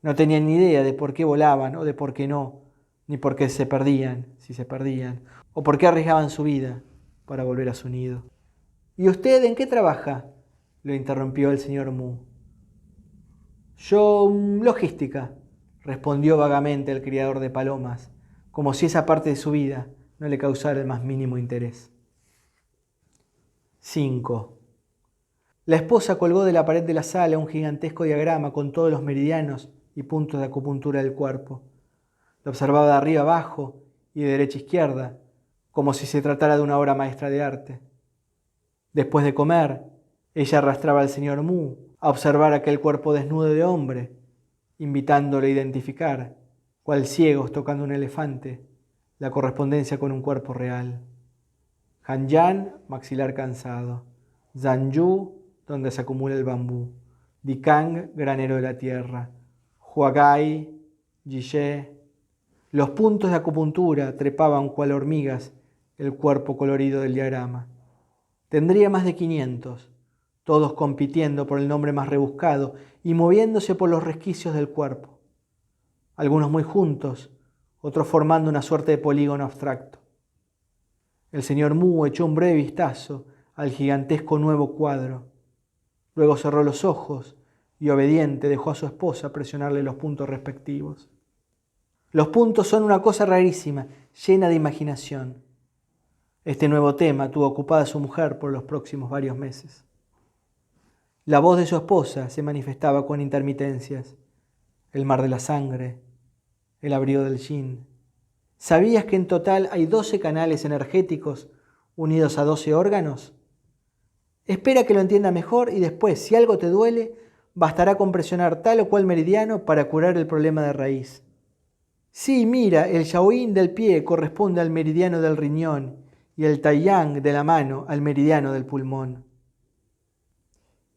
No tenía ni idea de por qué volaban o de por qué no, ni por qué se perdían, si se perdían, o por qué arriesgaban su vida para volver a su nido. ¿Y usted en qué trabaja?, lo interrumpió el señor Mu. Yo, logística, respondió vagamente el criador de palomas, como si esa parte de su vida no le causara el más mínimo interés. 5. La esposa colgó de la pared de la sala un gigantesco diagrama con todos los meridianos y puntos de acupuntura del cuerpo. Lo observaba de arriba abajo y de derecha a izquierda, como si se tratara de una obra maestra de arte. Después de comer, ella arrastraba al señor Mu a observar aquel cuerpo desnudo de hombre, invitándole a identificar, cual ciegos tocando un elefante, la correspondencia con un cuerpo real. Hanyan, maxilar cansado. Zanyu, donde se acumula el bambú. Dikang, granero de la tierra. Huagai, Yishe. Los puntos de acupuntura trepaban cual hormigas el cuerpo colorido del diagrama. Tendría más de 500, todos compitiendo por el nombre más rebuscado y moviéndose por los resquicios del cuerpo. Algunos muy juntos, otros formando una suerte de polígono abstracto. El señor Mu echó un breve vistazo al gigantesco nuevo cuadro. Luego cerró los ojos y, obediente, dejó a su esposa presionarle los puntos respectivos. Los puntos son una cosa rarísima, llena de imaginación. Este nuevo tema tuvo ocupada a su mujer por los próximos varios meses. La voz de su esposa se manifestaba con intermitencias. El mar de la sangre, el abrigo del yin. ¿Sabías que en total hay 12 canales energéticos unidos a 12 órganos? Espera que lo entienda mejor y después, si algo te duele, bastará con presionar tal o cual meridiano para curar el problema de raíz. Sí, mira, el Shaoyin del pie corresponde al meridiano del riñón y el Taiyang de la mano al meridiano del pulmón.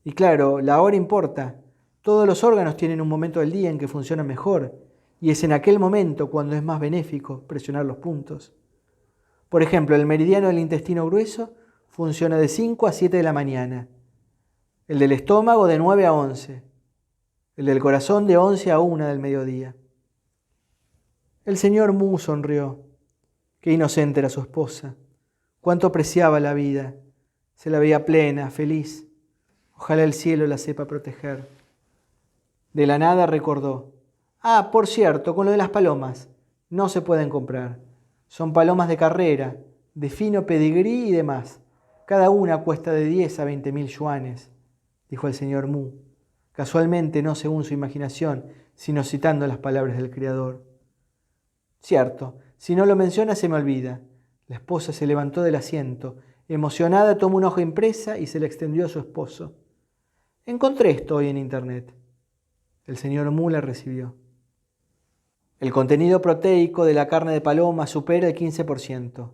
Y claro, la hora importa. Todos los órganos tienen un momento del día en que funcionan mejor, y es en aquel momento cuando es más benéfico presionar los puntos. Por ejemplo, el meridiano del intestino grueso funciona de 5 a 7 de la mañana, el del estómago de 9 a 11, el del corazón de 11 a 1 del mediodía. El señor Mu sonrió. Qué inocente era su esposa. Cuánto apreciaba la vida. Se la veía plena, feliz. Ojalá el cielo la sepa proteger. De la nada recordó. Ah, por cierto, con lo de las palomas. No se pueden comprar. Son palomas de carrera, de fino pedigrí y demás. Cada una cuesta de 10 a 20.000 yuanes, dijo el señor Mu. casualmente no según su imaginación, sino citando las palabras del Creador. Cierto, si no lo menciona se me olvida. La esposa se levantó del asiento, emocionada tomó una hoja impresa y se la extendió a su esposo. Encontré esto hoy en internet. El señor Mu la recibió. El contenido proteico de la carne de paloma supera el 15%.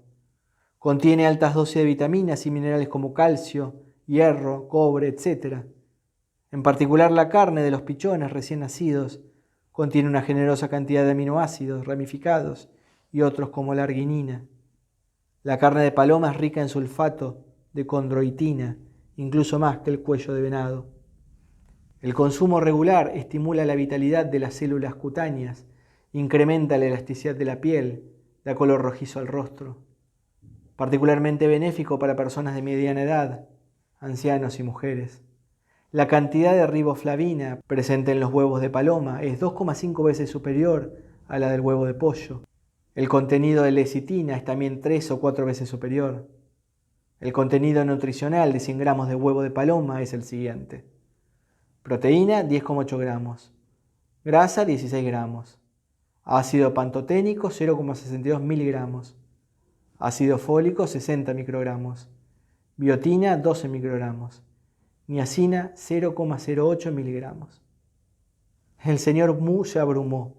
Contiene altas dosis de vitaminas y minerales como calcio, hierro, cobre, etc. En particular la carne de los pichones recién nacidos contiene una generosa cantidad de aminoácidos ramificados y otros como la arginina. La carne de paloma es rica en sulfato de condroitina, incluso más que el cuello de venado. El consumo regular estimula la vitalidad de las células cutáneas, incrementa la elasticidad de la piel, da color rojizo al rostro. Particularmente benéfico para personas de mediana edad, ancianos y mujeres. La cantidad de riboflavina presente en los huevos de paloma es 2,5 veces superior a la del huevo de pollo. El contenido de lecitina es también 3 o 4 veces superior. El contenido nutricional de 100 gramos de huevo de paloma es el siguiente. Proteína 10,8 gramos. Grasa 16 gramos. Ácido pantoténico 0,62 miligramos. Ácido fólico 60 microgramos. Biotina 12 microgramos. Niacina 0,08 miligramos. El señor Mu se abrumó.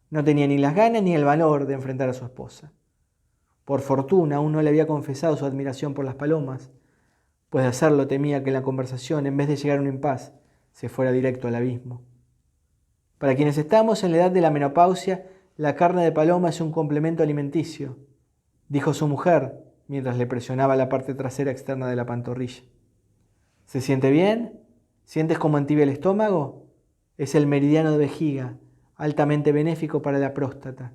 No tenía ni las ganas ni el valor de enfrentar a su esposa. Por fortuna aún no le había confesado su admiración por las palomas, pues de hacerlo temía que en la conversación, en vez de llegar a un impas, se fuera directo al abismo. Para quienes estamos en la edad de la menopausia, la carne de paloma es un complemento alimenticio, dijo su mujer mientras le presionaba la parte trasera externa de la pantorrilla. ¿Se siente bien? ¿Sientes cómo entibia el estómago? Es el meridiano de vejiga, altamente benéfico para la próstata.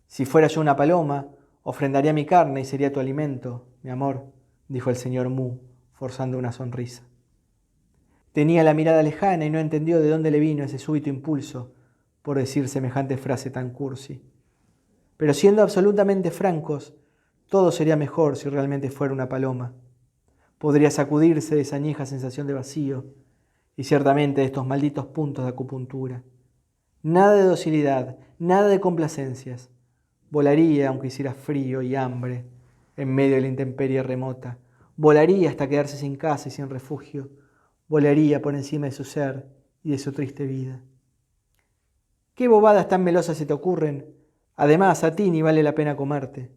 Si fuera yo una paloma, ofrendaría mi carne y sería tu alimento, mi amor, dijo el señor Mu, forzando una sonrisa. Tenía la mirada lejana y no entendió de dónde le vino ese súbito impulso por decir semejante frase tan cursi. Pero siendo absolutamente francos, todo sería mejor si realmente fuera una paloma. Podría sacudirse de esa añeja sensación de vacío y ciertamente de estos malditos puntos de acupuntura. Nada de docilidad, nada de complacencias. Volaría aunque hiciera frío y hambre en medio de la intemperie remota. Volaría hasta quedarse sin casa y sin refugio. Volaría por encima de su ser y de su triste vida. ¿Qué bobadas tan melosas se te ocurren? Además, a ti ni vale la pena comerte.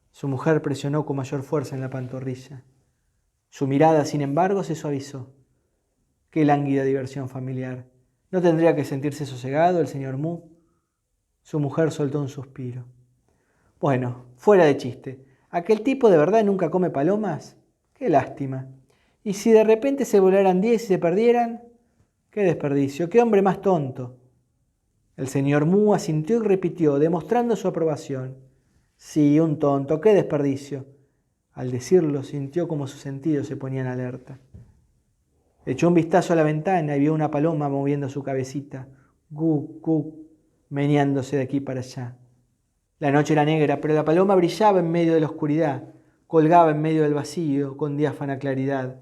Su mujer presionó con mayor fuerza en la pantorrilla. Su mirada, sin embargo, se suavizó. Qué lánguida diversión familiar. ¿No tendría que sentirse sosegado el señor Mu? Su mujer soltó un suspiro. Bueno, fuera de chiste. ¿Aquel tipo de verdad nunca come palomas? Qué lástima. ¿Y si de repente se volaran 10 y se perdieran? ¡Qué desperdicio! ¡Qué hombre más tonto! El señor Mu asintió y repitió, demostrando su aprobación. Sí, un tonto, qué desperdicio. Al decirlo, sintió como sus sentidos se ponían alerta. Echó un vistazo a la ventana y vio una paloma moviendo su cabecita, gu, gu, meneándose de aquí para allá. La noche era negra, pero la paloma brillaba en medio de la oscuridad, colgaba en medio del vacío con diáfana claridad,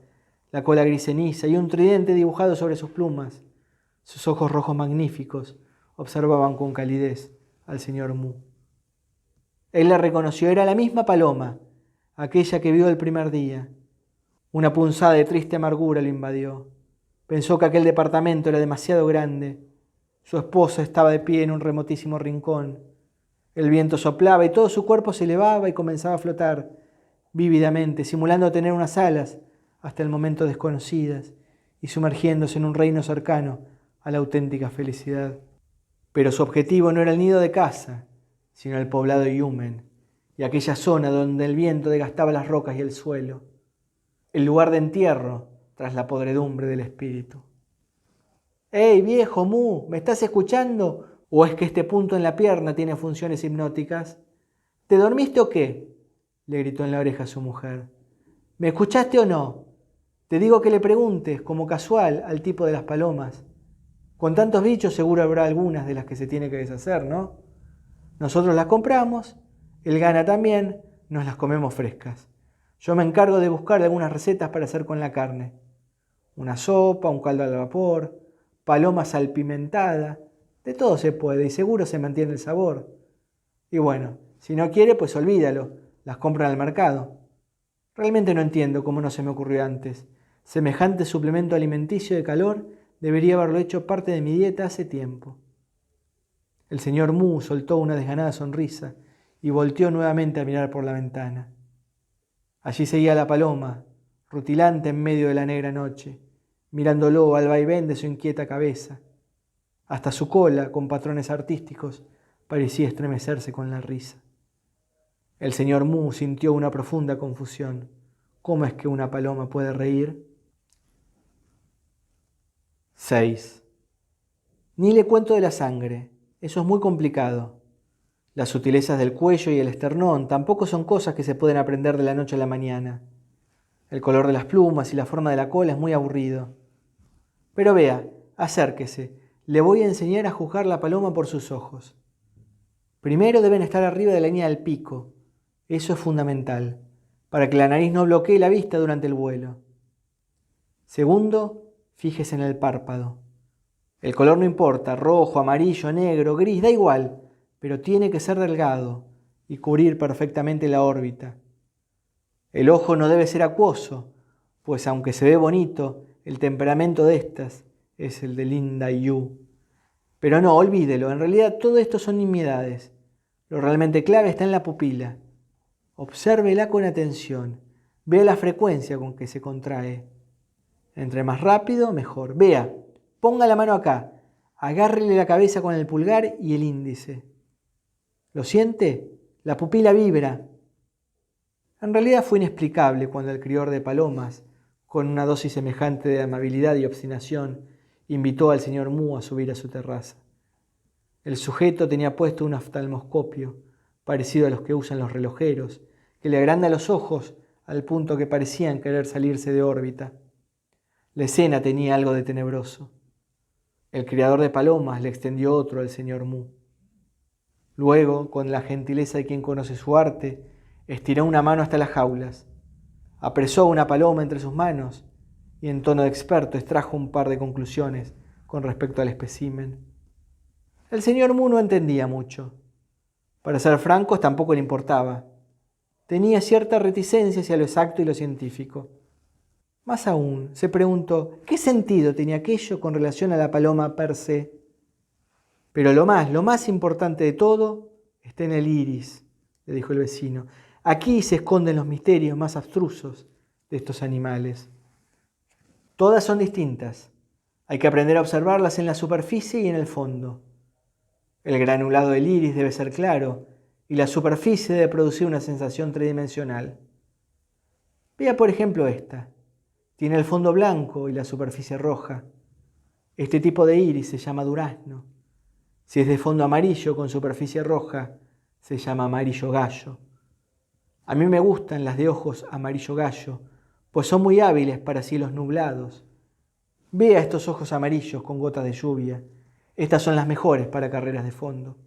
la cola gris ceniza y un tridente dibujado sobre sus plumas. Sus ojos rojos magníficos observaban con calidez al señor Mu. Él la reconoció, era la misma paloma, aquella que vio el primer día. Una punzada de triste amargura lo invadió. Pensó que aquel departamento era demasiado grande. Su esposa estaba de pie en un remotísimo rincón. El viento soplaba y todo su cuerpo se elevaba y comenzaba a flotar vívidamente, simulando tener unas alas hasta el momento desconocidas y sumergiéndose en un reino cercano a la auténtica felicidad. Pero su objetivo no era el nido de caza, sino el poblado de Yumen y aquella zona donde el viento desgastaba las rocas y el suelo, el lugar de entierro tras la podredumbre del espíritu. ¡Hey, viejo Mu! ¿Me estás escuchando? ¿O es que este punto en la pierna tiene funciones hipnóticas? ¿Te dormiste o qué?, le gritó en la oreja a su mujer. ¿Me escuchaste o no? Te digo que le preguntes, como casual, al tipo de las palomas. Con tantos bichos seguro habrá algunas de las que se tiene que deshacer, ¿no? Nosotros las compramos, él gana también, nos las comemos frescas. Yo me encargo de buscar algunas recetas para hacer con la carne. Una sopa, un caldo al vapor, paloma salpimentada, de todo se puede y seguro se mantiene el sabor. Y bueno, si no quiere, pues olvídalo, las compran al mercado. Realmente no entiendo cómo no se me ocurrió antes. Semejante suplemento alimenticio de calor debería haberlo hecho parte de mi dieta hace tiempo. El señor Mu soltó una desganada sonrisa y volteó nuevamente a mirar por la ventana. Allí seguía la paloma, rutilante en medio de la negra noche, mirándolo al vaivén de su inquieta cabeza. Hasta su cola, con patrones artísticos, parecía estremecerse con la risa. El señor Mu sintió una profunda confusión. ¿Cómo es que una paloma puede reír? 6. Ni le cuento de la sangre, eso es muy complicado. Las sutilezas del cuello y el esternón tampoco son cosas que se pueden aprender de la noche a la mañana. El color de las plumas y la forma de la cola es muy aburrido. Pero vea, acérquese, le voy a enseñar a juzgar la paloma por sus ojos. Primero deben estar arriba de la línea del pico, eso es fundamental, para que la nariz no bloquee la vista durante el vuelo. Segundo, fíjese en el párpado. El color no importa, rojo, amarillo, negro, gris, da igual, pero tiene que ser delgado y cubrir perfectamente la órbita. El ojo no debe ser acuoso, pues aunque se ve bonito, el temperamento de estas es el de Linda Yu. Pero no, olvídelo, en realidad todo esto son nimiedades. Lo realmente clave está en la pupila. Obsérvela con atención, vea la frecuencia con que se contrae. Entre más rápido, mejor. Vea, ponga la mano acá, agárrele la cabeza con el pulgar y el índice. ¿Lo siente? La pupila vibra. En realidad fue inexplicable cuando el criador de palomas, con una dosis semejante de amabilidad y obstinación, invitó al señor Mu a subir a su terraza. El sujeto tenía puesto un oftalmoscopio, parecido a los que usan los relojeros, que le agranda los ojos al punto que parecían querer salirse de órbita. La escena tenía algo de tenebroso. El criador de palomas le extendió otro al señor Mu. Luego, con la gentileza de quien conoce su arte, estiró una mano hasta las jaulas, apresó una paloma entre sus manos y en tono de experto extrajo un par de conclusiones con respecto al espécimen. El señor Mu no entendía mucho. Para ser francos, tampoco le importaba. Tenía cierta reticencia hacia lo exacto y lo científico. Más aún, se preguntó, ¿qué sentido tenía aquello con relación a la paloma per se? Pero lo más importante de todo está en el iris, le dijo el vecino. Aquí se esconden los misterios más abstrusos de estos animales. Todas son distintas. Hay que aprender a observarlas en la superficie y en el fondo. El granulado del iris debe ser claro y la superficie debe producir una sensación tridimensional. Vea por ejemplo esta. Tiene el fondo blanco y la superficie roja. Este tipo de iris se llama durazno. Si es de fondo amarillo con superficie roja, se llama amarillo gallo. A mí me gustan las de ojos amarillo gallo, pues son muy hábiles para cielos nublados. Vea estos ojos amarillos con gotas de lluvia. Estas son las mejores para carreras de fondo.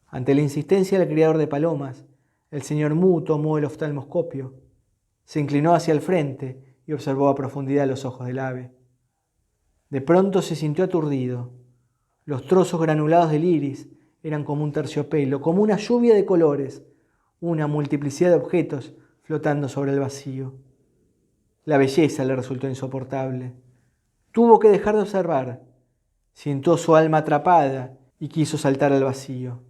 Ante la insistencia del criador de palomas, el señor Mu tomó el oftalmoscopio, se inclinó hacia el frente y observó a profundidad los ojos del ave. De pronto se sintió aturdido. Los trozos granulados del iris eran como un terciopelo, como una lluvia de colores, una multiplicidad de objetos flotando sobre el vacío. La belleza le resultó insoportable. Tuvo que dejar de observar. Sintió su alma atrapada y quiso saltar al vacío.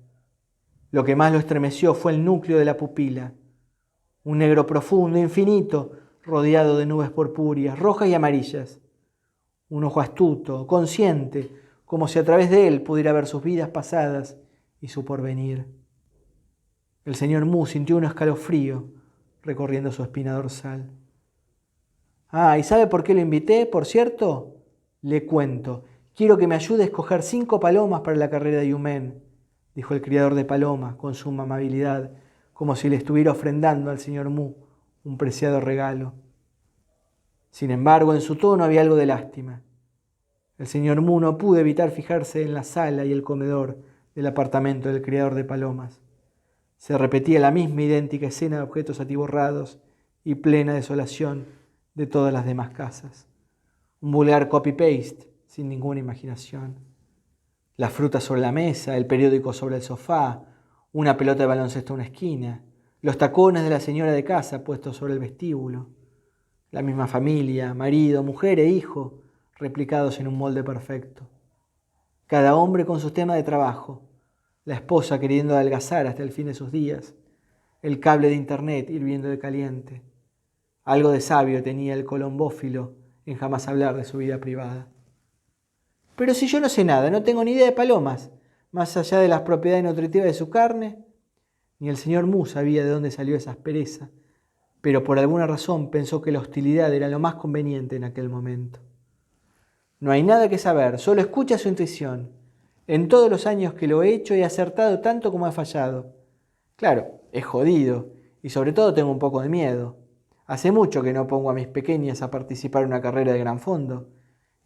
Lo que más lo estremeció fue el núcleo de la pupila, un negro profundo, infinito, rodeado de nubes purpúreas, rojas y amarillas. Un ojo astuto, consciente, como si a través de él pudiera ver sus vidas pasadas y su porvenir. El señor Mu sintió un escalofrío recorriendo su espina dorsal. ¿Y sabe por qué lo invité, por cierto? Le cuento. Quiero que me ayude a escoger 5 palomas para la carrera de Yumen, dijo el criador de palomas con suma amabilidad, como si le estuviera ofrendando al señor Mu un preciado regalo. Sin embargo, en su tono había algo de lástima. El señor Mu no pudo evitar fijarse en la sala y el comedor del apartamento del criador de palomas. Se repetía la misma idéntica escena de objetos atiborrados y plena desolación de todas las demás casas. Un vulgar copy-paste, sin ninguna imaginación. Las frutas sobre la mesa, el periódico sobre el sofá, una pelota de baloncesto en una esquina, los tacones de la señora de casa puestos sobre el vestíbulo, la misma familia, marido, mujer e hijo, replicados en un molde perfecto. Cada hombre con su tema de trabajo, la esposa queriendo adelgazar hasta el fin de sus días, el cable de internet hirviendo de caliente. Algo de sabio tenía el colombófilo en jamás hablar de su vida privada. Pero si yo no sé nada, no tengo ni idea de palomas, más allá de las propiedades nutritivas de su carne, ni el señor Mu sabía de dónde salió esa aspereza, pero por alguna razón pensó que la hostilidad era lo más conveniente en aquel momento. No hay nada que saber, solo escucha su intuición. En todos los años que lo he hecho he acertado tanto como he fallado. Claro, es jodido y sobre todo tengo un poco de miedo. Hace mucho que no pongo a mis pequeñas a participar en una carrera de gran fondo.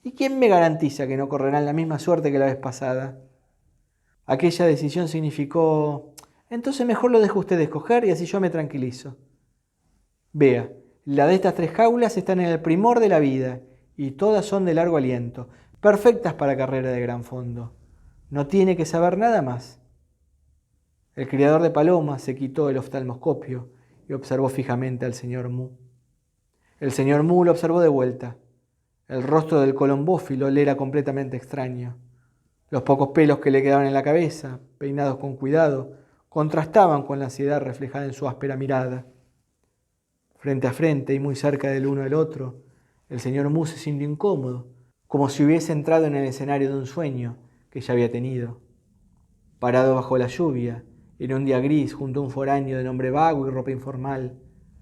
¿Y quién me garantiza que no correrán la misma suerte que la vez pasada? Aquella decisión significó: entonces mejor lo dejo usted escoger y así yo me tranquilizo. Vea, la de estas 3 jaulas están en el primor de la vida y todas son de largo aliento, perfectas para carrera de gran fondo. No tiene que saber nada más. El criador de palomas se quitó el oftalmoscopio y observó fijamente al señor Mu. El señor Mu lo observó de vuelta. El rostro del colombófilo le era completamente extraño. Los pocos pelos que le quedaban en la cabeza, peinados con cuidado, contrastaban con la ansiedad reflejada en su áspera mirada. Frente a frente y muy cerca del uno del otro, el señor Mu se sintió incómodo, como si hubiese entrado en el escenario de un sueño que ya había tenido. Parado bajo la lluvia, en un día gris, junto a un foráneo de nombre vago y ropa informal,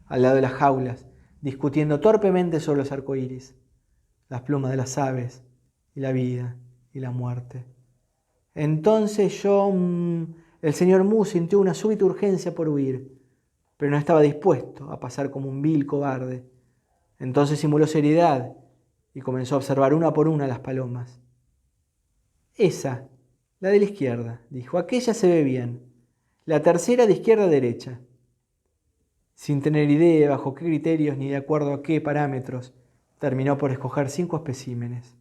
al lado de las jaulas, discutiendo torpemente sobre los arcoíris, las plumas de las aves, y la vida y la muerte. Entonces el señor Mu sintió una súbita urgencia por huir, pero no estaba dispuesto a pasar como un vil cobarde. Entonces simuló seriedad y comenzó a observar una por una las palomas. Esa, la de la izquierda, dijo, aquella se ve bien. La tercera de izquierda a derecha. Sin tener idea bajo qué criterios ni de acuerdo a qué parámetros, terminó por escoger 5 especímenes.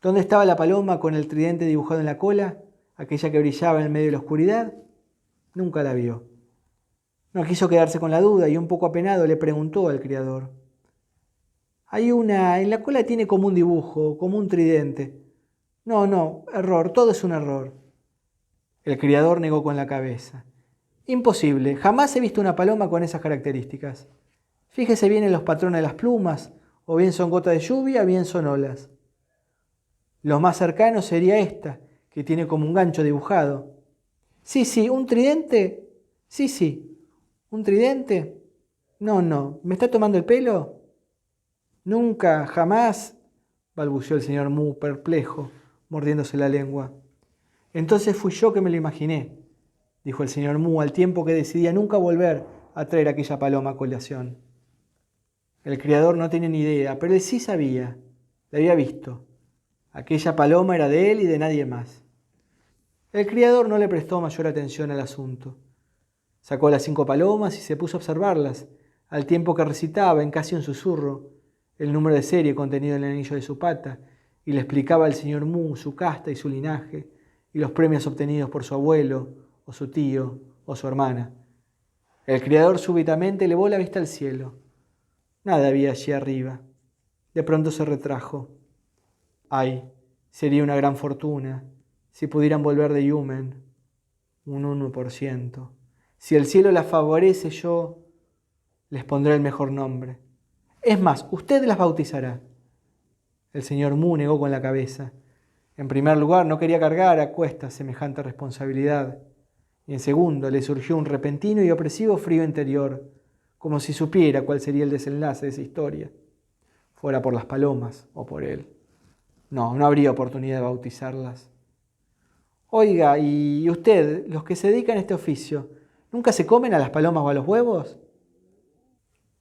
¿Dónde estaba la paloma con el tridente dibujado en la cola, aquella que brillaba en medio de la oscuridad? Nunca la vio. No quiso quedarse con la duda y un poco apenado le preguntó al criador. Hay una, en la cola tiene como un dibujo, como un tridente. No, error, todo es un error. El criador negó con la cabeza. Imposible, jamás he visto una paloma con esas características. Fíjese bien en los patrones de las plumas, o bien son gotas de lluvia, o bien son olas. Lo más cercano sería esta, que tiene como un gancho dibujado. Sí, un tridente. Sí, un tridente. No, ¿me está tomando el pelo? Nunca, jamás, balbuceó el señor Mu, perplejo, mordiéndose la lengua. Entonces fui yo que me lo imaginé, dijo el señor Mu, al tiempo que decidía nunca volver a traer aquella paloma a colación. El criador no tenía ni idea, pero él sí sabía, la había visto. Aquella paloma era de él y de nadie más. El criador no le prestó mayor atención al asunto. Sacó las 5 palomas y se puso a observarlas, al tiempo que recitaba en casi un susurro el número de serie contenido en el anillo de su pata y le explicaba al señor Mu su casta y su linaje y los premios obtenidos por su abuelo, o su tío, o su hermana. El criador súbitamente elevó la vista al cielo. Nada había allí arriba. De pronto se retrajo. Ay, sería una gran fortuna si pudieran volver de Yumen. Un 1%. Si el cielo las favorece, yo les pondré el mejor nombre. Es más, usted las bautizará. El señor Mu negó con la cabeza. En primer lugar, no quería cargar a cuestas semejante responsabilidad. Y en segundo, le surgió un repentino y opresivo frío interior, como si supiera cuál sería el desenlace de esa historia, fuera por las palomas o por él. No habría oportunidad de bautizarlas. Oiga, ¿y usted, los que se dedican a este oficio, nunca se comen a las palomas o a los huevos?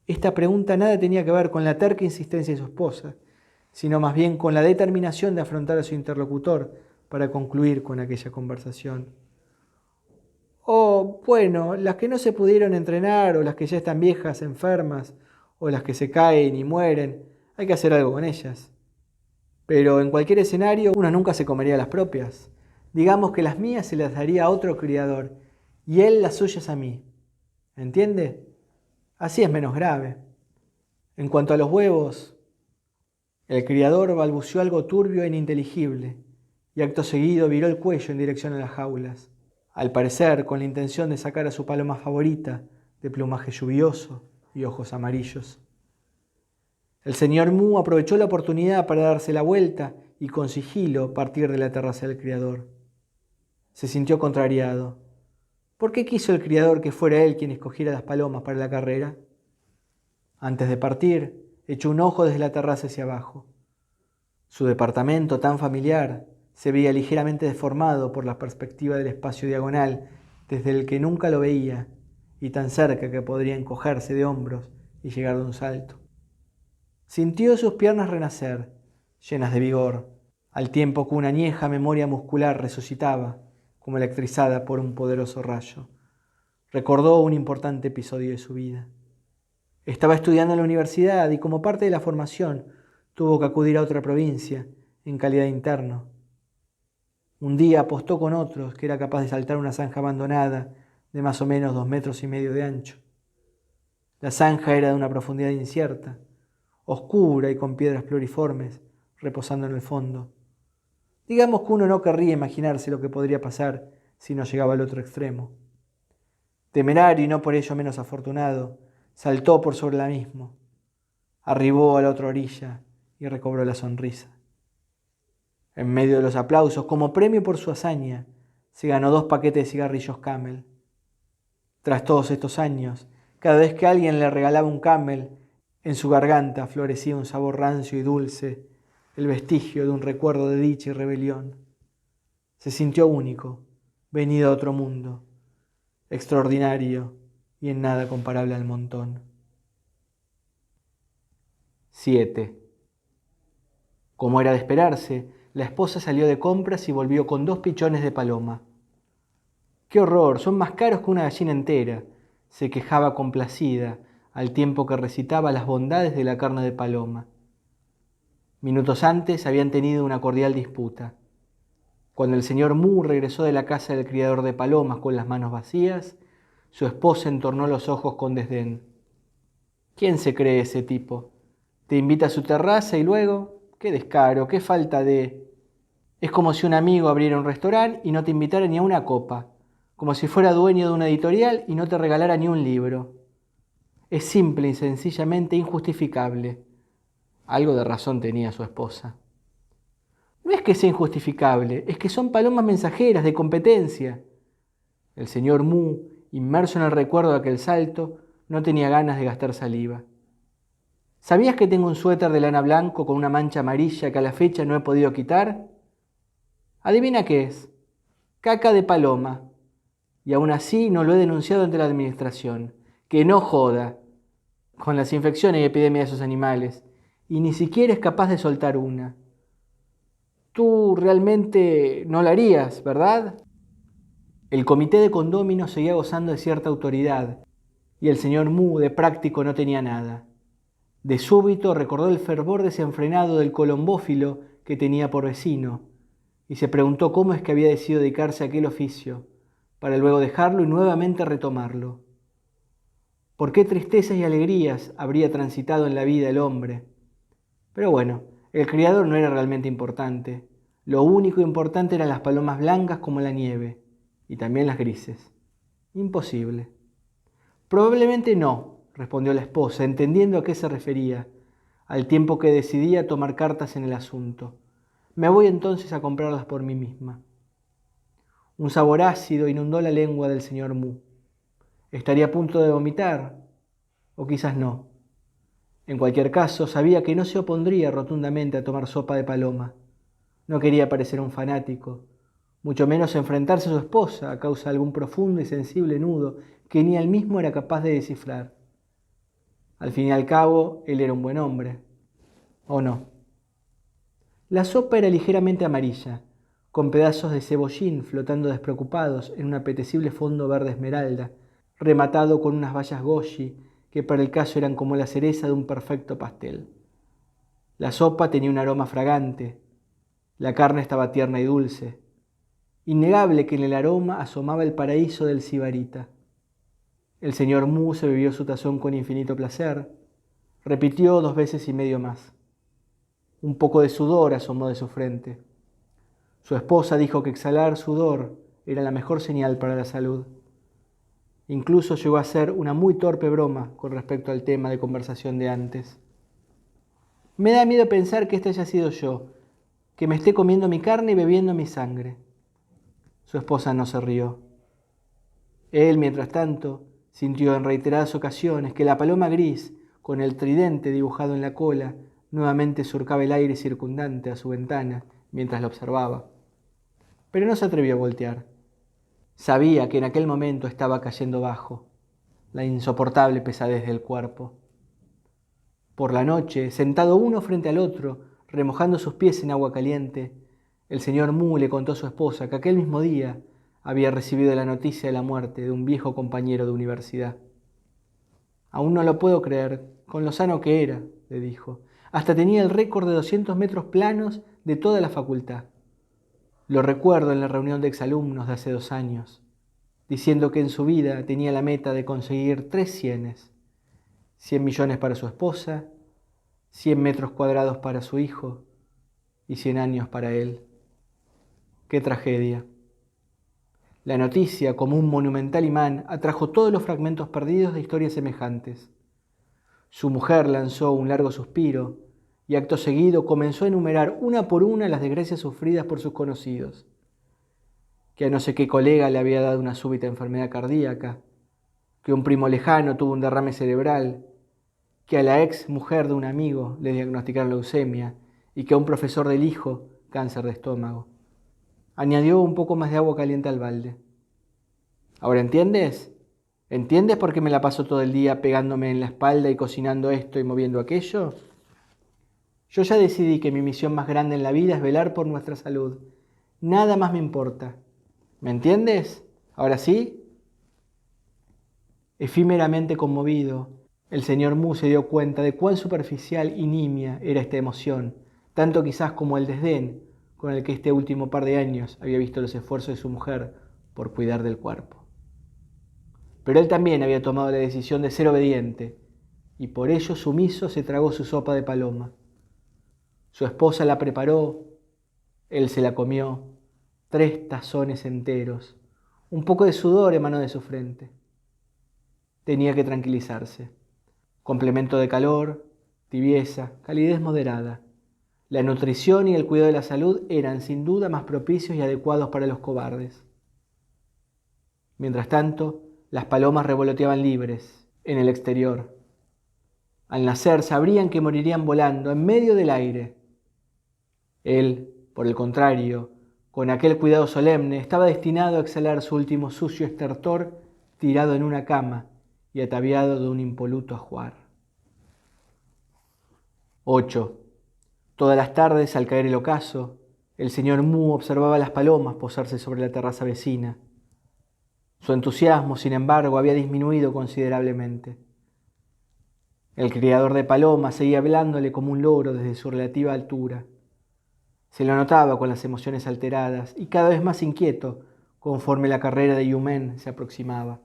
Esta pregunta nada tenía que ver con la terca insistencia de su esposa, sino más bien con la determinación de afrontar a su interlocutor para concluir con aquella conversación. O, bueno, las que no se pudieron entrenar, o las que ya están viejas, enfermas, o las que se caen y mueren, hay que hacer algo con ellas. Pero en cualquier escenario uno nunca se comería las propias. Digamos que las mías se las daría a otro criador y él las suyas a mí. ¿Entiende? Así es menos grave. En cuanto a los huevos, el criador balbuceó algo turbio e ininteligible y acto seguido viró el cuello en dirección a las jaulas, al parecer con la intención de sacar a su paloma favorita, de plumaje lluvioso y ojos amarillos. El señor Mu aprovechó la oportunidad para darse la vuelta y con sigilo partir de la terraza del criador. Se sintió contrariado. ¿Por qué quiso el criador que fuera él quien escogiera las palomas para la carrera? Antes de partir, echó un ojo desde la terraza hacia abajo. Su departamento, tan familiar, se veía ligeramente deformado por la perspectiva del espacio diagonal desde el que nunca lo veía y tan cerca que podría encogerse de hombros y llegar de un salto. Sintió sus piernas renacer, llenas de vigor, al tiempo que una añeja memoria muscular resucitaba, como electrizada por un poderoso rayo. Recordó un importante episodio de su vida. Estaba estudiando en la universidad y como parte de la formación tuvo que acudir a otra provincia en calidad de interno. Un día apostó con otros que era capaz de saltar una zanja abandonada de más o menos 2,5 metros de ancho. La zanja era de una profundidad incierta, oscura y con piedras pluriformes reposando en el fondo. Digamos que uno no querría imaginarse lo que podría pasar si no llegaba al otro extremo. Temerario y no por ello menos afortunado, saltó por sobre el abismo, arribó a la otra orilla y recobró la sonrisa. En medio de los aplausos, como premio por su hazaña, se ganó 2 paquetes de cigarrillos Camel. Tras todos estos años, cada vez que alguien le regalaba un Camel, en su garganta florecía un sabor rancio y dulce, el vestigio de un recuerdo de dicha y rebelión. Se sintió único, venido a otro mundo, extraordinario y en nada comparable al montón. 7. Como era de esperarse, la esposa salió de compras y volvió con 2 pichones de paloma. ¡Qué horror! Son más caros que una gallina entera, se quejaba complacida, al tiempo que recitaba las bondades de la carne de paloma. Minutos antes habían tenido una cordial disputa. Cuando el señor Mu regresó de la casa del criador de palomas con las manos vacías, su esposa entornó los ojos con desdén. ¿Quién se cree ese tipo? Te invita a su terraza y luego, qué descaro, qué falta de... Es como si un amigo abriera un restaurante y no te invitara ni a una copa, como si fuera dueño de una editorial y no te regalara ni un libro. Es simple y sencillamente injustificable. Algo de razón tenía su esposa. No es que sea injustificable, es que son palomas mensajeras de competencia. El señor Mu, inmerso en el recuerdo de aquel salto, no tenía ganas de gastar saliva. ¿Sabías que tengo un suéter de lana blanco con una mancha amarilla que a la fecha no he podido quitar? Adivina qué es. Caca de paloma. Y aún así no lo he denunciado ante la administración. Que no joda. Con las infecciones y epidemias de esos animales. Y ni siquiera es capaz de soltar una. Tú realmente no lo harías, ¿verdad? El comité de condóminos seguía gozando de cierta autoridad, y el señor Mu de práctico no tenía nada. De súbito recordó el fervor desenfrenado del colombófilo que tenía por vecino, y se preguntó cómo es que había decidido dedicarse a aquel oficio, para luego dejarlo y nuevamente retomarlo. ¿Por qué tristezas y alegrías habría transitado en la vida el hombre? Pero bueno, el criador no era realmente importante. Lo único importante eran las palomas blancas como la nieve, y también las grises. Imposible. Probablemente no, respondió la esposa, entendiendo a qué se refería, al tiempo que decidía tomar cartas en el asunto. Me voy entonces a comprarlas por mí misma. Un sabor ácido inundó la lengua del señor Mu. ¿Estaría a punto de vomitar? O quizás no. En cualquier caso, sabía que no se opondría rotundamente a tomar sopa de paloma. No quería parecer un fanático, mucho menos enfrentarse a su esposa a causa de algún profundo y sensible nudo que ni él mismo era capaz de descifrar. Al fin y al cabo, él era un buen hombre. ¿O no? La sopa era ligeramente amarilla, con pedazos de cebollín flotando despreocupados en un apetecible fondo verde esmeralda, rematado con unas bayas goji que para el caso eran como la cereza de un perfecto pastel. La sopa tenía un aroma fragante, la carne estaba tierna y dulce. Innegable que en el aroma asomaba el paraíso del sibarita. El señor Mu se bebió su tazón con infinito placer. Repitió 2 veces y medio más. Un poco de sudor asomó de su frente. Su esposa dijo que exhalar sudor era la mejor señal para la salud. Incluso llegó a ser una muy torpe broma con respecto al tema de conversación de antes. Me da miedo pensar que este haya sido yo, que me esté comiendo mi carne y bebiendo mi sangre. Su esposa no se rió. Él, mientras tanto, sintió en reiteradas ocasiones que la paloma gris, con el tridente dibujado en la cola, nuevamente surcaba el aire circundante a su ventana mientras la observaba. Pero no se atrevió a voltear. Sabía que en aquel momento estaba cayendo bajo, la insoportable pesadez del cuerpo. Por la noche, sentado uno frente al otro, remojando sus pies en agua caliente, el señor Mu le contó a su esposa que aquel mismo día había recibido la noticia de la muerte de un viejo compañero de universidad. Aún no lo puedo creer, con lo sano que era, le dijo. Hasta tenía el récord de 200 metros planos de toda la facultad. Lo recuerdo en la reunión de exalumnos de hace 2 años, diciendo que en su vida tenía la meta de conseguir 3 cienes. 100 millones para su esposa, 100 metros cuadrados para su hijo y 100 años para él. ¡Qué tragedia! La noticia, como un monumental imán, atrajo todos los fragmentos perdidos de historias semejantes. Su mujer lanzó un largo suspiro y acto seguido comenzó a enumerar una por una las desgracias sufridas por sus conocidos. Que a no sé qué colega le había dado una súbita enfermedad cardíaca, que un primo lejano tuvo un derrame cerebral, que a la ex mujer de un amigo le diagnosticaron leucemia y que a un profesor del hijo cáncer de estómago. Añadió un poco más de agua caliente al balde. ¿Ahora entiendes? ¿Entiendes por qué me la paso todo el día pegándome en la espalda y cocinando esto y moviendo aquello? Yo ya decidí que mi misión más grande en la vida es velar por nuestra salud. Nada más me importa. ¿Me entiendes? ¿Ahora sí? Efímeramente conmovido, el señor Mu se dio cuenta de cuán superficial y nimia era esta emoción, tanto quizás como el desdén con el que este último par de años había visto los esfuerzos de su mujer por cuidar del cuerpo. Pero él también había tomado la decisión de ser obediente, y por ello sumiso se tragó su sopa de paloma. Su esposa la preparó, él se la comió, 3 tazones enteros. Un poco de sudor emanó de su frente. Tenía que tranquilizarse. Complemento de calor, tibieza, calidez moderada. La nutrición y el cuidado de la salud eran sin duda más propicios y adecuados para los cobardes. Mientras tanto, las palomas revoloteaban libres en el exterior. Al nacer sabrían que morirían volando en medio del aire. Él, por el contrario, con aquel cuidado solemne, estaba destinado a exhalar su último sucio estertor tirado en una cama y ataviado de un impoluto ajuar. 8. Todas las tardes, al caer el ocaso, el señor Mu observaba a las palomas posarse sobre la terraza vecina. Su entusiasmo, sin embargo, había disminuido considerablemente. El criador de palomas seguía hablándole como un loro desde su relativa altura. Se lo notaba con las emociones alteradas y cada vez más inquieto conforme la carrera de Yumen se aproximaba.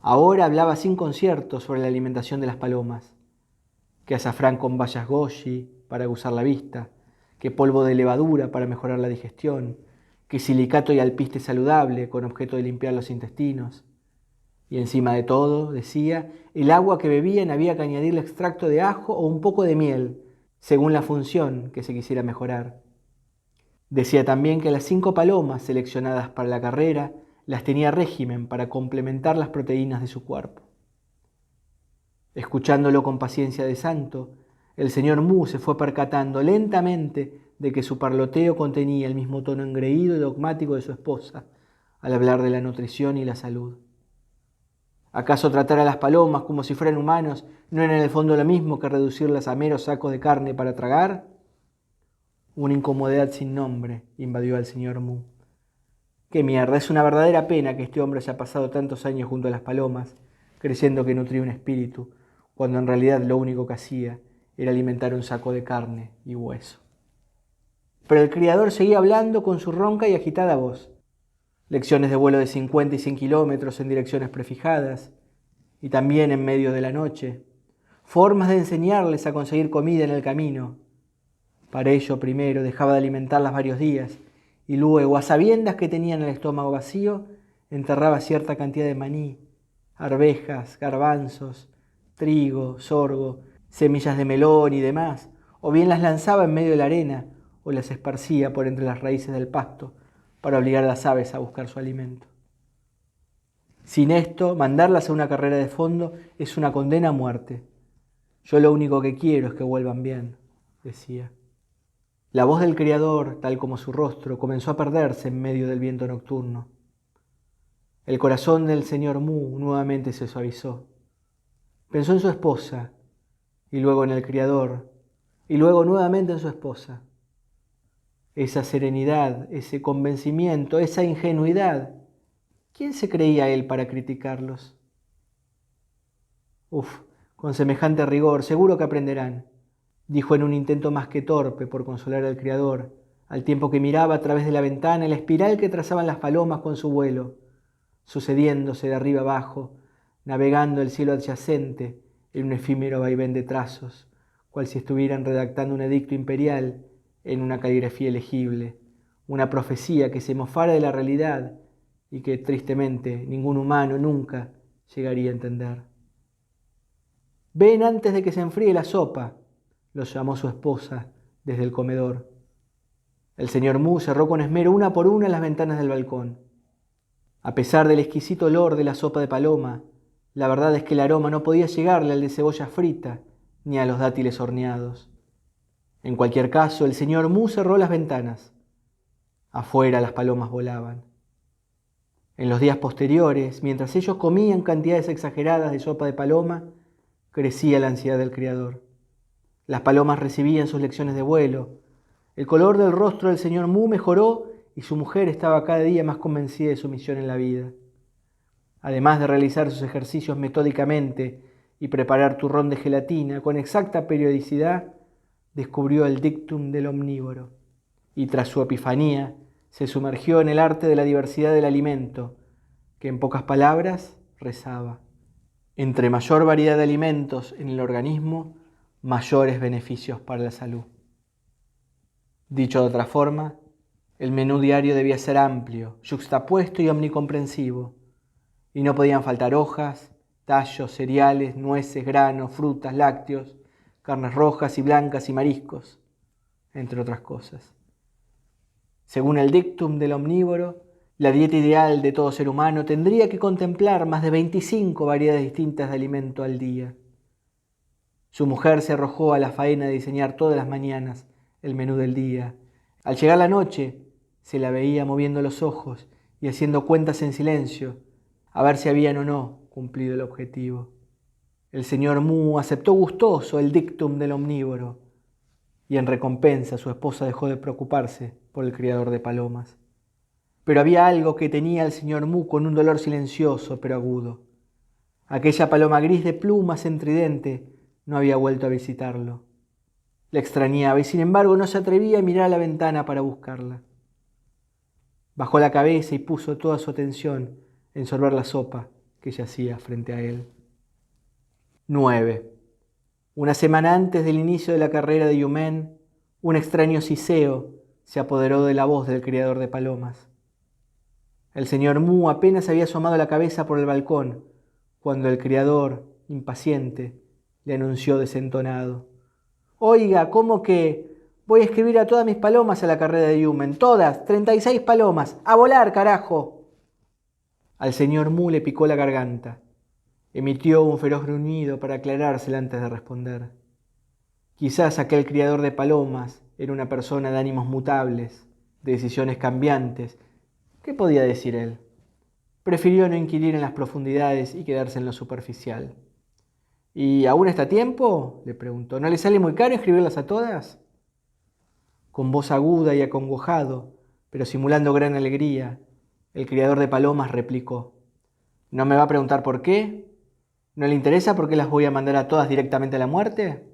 Ahora hablaba sin concierto sobre la alimentación de las palomas, que azafrán con bayas goji para aguzar la vista, que polvo de levadura para mejorar la digestión, que silicato y alpiste saludable con objeto de limpiar los intestinos. Y encima de todo, decía, el agua que bebían había que añadirle extracto de ajo o un poco de miel, según la función que se quisiera mejorar. Decía también que las 5 palomas seleccionadas para la carrera las tenía régimen para complementar las proteínas de su cuerpo. Escuchándolo con paciencia de santo, el señor Mu se fue percatando lentamente de que su parloteo contenía el mismo tono engreído y dogmático de su esposa al hablar de la nutrición y la salud. ¿Acaso tratar a las palomas como si fueran humanos no era en el fondo lo mismo que reducirlas a meros sacos de carne para tragar? Una incomodidad sin nombre invadió al señor Mu. ¡Qué mierda! Es una verdadera pena que este hombre haya pasado tantos años junto a las palomas, creyendo que nutría un espíritu, cuando en realidad lo único que hacía era alimentar un saco de carne y hueso. Pero el criador seguía hablando con su ronca y agitada voz. Lecciones de vuelo de 50 y 100 kilómetros en direcciones prefijadas, y también en medio de la noche. Formas de enseñarles a conseguir comida en el camino. Para ello, primero, dejaba de alimentarlas varios días, y luego, a sabiendas que tenían el estómago vacío, enterraba cierta cantidad de maní, arvejas, garbanzos, trigo, sorgo, semillas de melón y demás, o bien las lanzaba en medio de la arena, o las esparcía por entre las raíces del pasto, para obligar a las aves a buscar su alimento. Sin esto, mandarlas a una carrera de fondo es una condena a muerte. Yo lo único que quiero es que vuelvan bien, decía. La voz del criador, tal como su rostro, comenzó a perderse en medio del viento nocturno. El corazón del señor Mu nuevamente se suavizó. Pensó en su esposa, y luego en el criador, y luego nuevamente en su esposa. Esa serenidad, ese convencimiento, esa ingenuidad, ¿quién se creía él para criticarlos? Con semejante rigor, seguro que aprenderán, dijo en un intento más que torpe por consolar al criador, al tiempo que miraba a través de la ventana la espiral que trazaban las palomas con su vuelo, sucediéndose de arriba abajo, navegando el cielo adyacente en un efímero vaivén de trazos, cual si estuvieran redactando un edicto imperial en una caligrafía legible, una profecía que se mofara de la realidad y que, tristemente, ningún humano nunca llegaría a entender. «Ven antes de que se enfríe la sopa», los llamó su esposa desde el comedor. El señor Mu cerró con esmero una por una las ventanas del balcón. A pesar del exquisito olor de la sopa de paloma, la verdad es que el aroma no podía llegarle al de cebolla frita ni a los dátiles horneados. En cualquier caso, el señor Mu cerró las ventanas. Afuera las palomas volaban. En los días posteriores, mientras ellos comían cantidades exageradas de sopa de paloma, crecía la ansiedad del criador. Las palomas recibían sus lecciones de vuelo. El color del rostro del señor Mu mejoró y su mujer estaba cada día más convencida de su misión en la vida. Además de realizar sus ejercicios metódicamente y preparar turrón de gelatina con exacta periodicidad, descubrió el dictum del omnívoro y tras su epifanía se sumergió en el arte de la diversidad del alimento, que en pocas palabras rezaba: entre mayor variedad de alimentos en el organismo, mayores beneficios para la salud. Dicho de otra forma, el menú diario debía ser amplio, yuxtapuesto y omnicomprensivo, y no podían faltar hojas, tallos, cereales, nueces, granos, frutas, lácteos, carnes rojas y blancas y mariscos, entre otras cosas. Según el dictum del omnívoro, la dieta ideal de todo ser humano tendría que contemplar más de 25 variedades distintas de alimento al día. Su mujer se arrojó a la faena de diseñar todas las mañanas el menú del día. Al llegar la noche, se la veía moviendo los ojos y haciendo cuentas en silencio, a ver si habían o no cumplido el objetivo. El señor Mu aceptó gustoso el dictum del omnívoro, y en recompensa su esposa dejó de preocuparse por el criador de palomas. Pero había algo que tenía al señor Mu con un dolor silencioso pero agudo. Aquella paloma gris de plumas en tridente no había vuelto a visitarlo. La extrañaba y sin embargo no se atrevía a mirar a la ventana para buscarla. Bajó la cabeza y puso toda su atención en sorber la sopa que yacía frente a él. 9. Una semana antes del inicio de la carrera de Yumen, un extraño siseo se apoderó de la voz del criador de palomas. El señor Mu apenas había asomado la cabeza por el balcón cuando el criador, impaciente, le anunció desentonado: «Oiga, ¿cómo que? Voy a escribir a todas mis palomas a la carrera de Yumen, todas, 36 palomas, a volar, carajo». Al señor Mu le picó la garganta. Emitió un feroz gruñido para aclarársela antes de responder. Quizás aquel criador de palomas era una persona de ánimos mutables, de decisiones cambiantes. ¿Qué podía decir él? Prefirió no inquirir en las profundidades y quedarse en lo superficial. «¿Y aún está a tiempo?», le preguntó. «¿No le sale muy caro escribirlas a todas?». Con voz aguda y acongojado, pero simulando gran alegría, el criador de palomas replicó: «¿No me va a preguntar por qué? ¿No le interesa por qué las voy a mandar a todas directamente a la muerte?».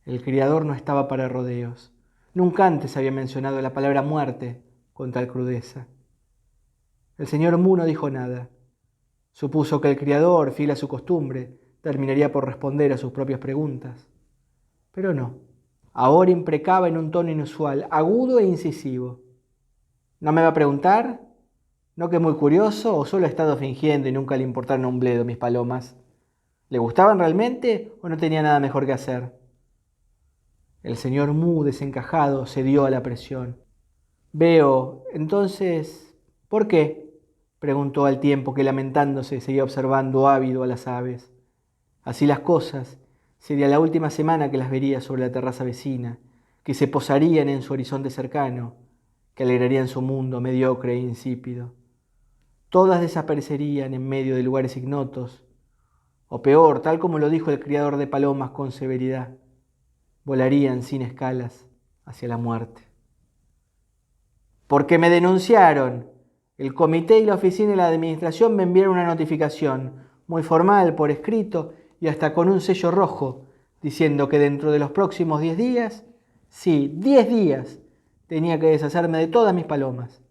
El criador no estaba para rodeos. Nunca antes había mencionado la palabra muerte con tal crudeza. El señor Mu no dijo nada. Supuso que el criador, fiel a su costumbre, terminaría por responder a sus propias preguntas. Pero no. Ahora imprecaba en un tono inusual, agudo e incisivo. ¿No me va a preguntar? ¿No que muy curioso o solo ha estado fingiendo y nunca le importaron un bledo mis palomas? ¿Le gustaban realmente o no tenía nada mejor que hacer? El señor Mu, desencajado, cedió a la presión. Veo, entonces, ¿por qué? Preguntó al tiempo que, lamentándose, seguía observando ávido a las aves. Así las cosas, sería la última semana que las vería sobre la terraza vecina, que se posarían en su horizonte cercano, que alegrarían su mundo mediocre e insípido. Todas desaparecerían en medio de lugares ignotos, o peor, tal como lo dijo el criador de palomas con severidad, volarían sin escalas hacia la muerte. Porque me denunciaron. El comité y la oficina de la administración me enviaron una notificación, muy formal, por escrito y hasta con un sello rojo, diciendo que dentro de los próximos 10 días, sí, 10 días, tenía que deshacerme de todas mis palomas.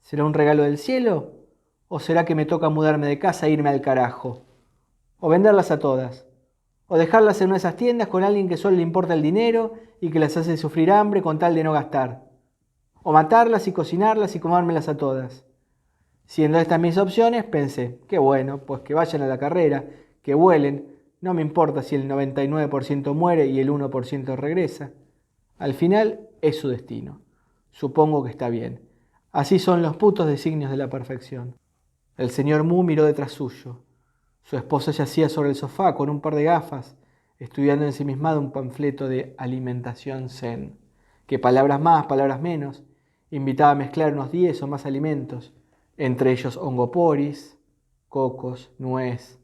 ¿Será un regalo del cielo? ¿O será que me toca mudarme de casa e irme al carajo? O venderlas a todas. O dejarlas en una de esas tiendas con alguien que solo le importa el dinero y que las hace sufrir hambre con tal de no gastar. O matarlas y cocinarlas y comérmelas a todas. Siendo estas mis opciones, pensé, qué bueno, pues que vayan a la carrera, que vuelen, no me importa si el 99% muere y el 1% regresa. Al final es su destino. Supongo que está bien. Así son los putos designios de la perfección. El señor Mu miró detrás suyo. Su esposa yacía sobre el sofá con un par de gafas, estudiando ensimismada un panfleto de alimentación zen, que palabras más, palabras menos, invitaba a mezclar unos 10 o más alimentos, entre ellos ongoporis, cocos, nuez,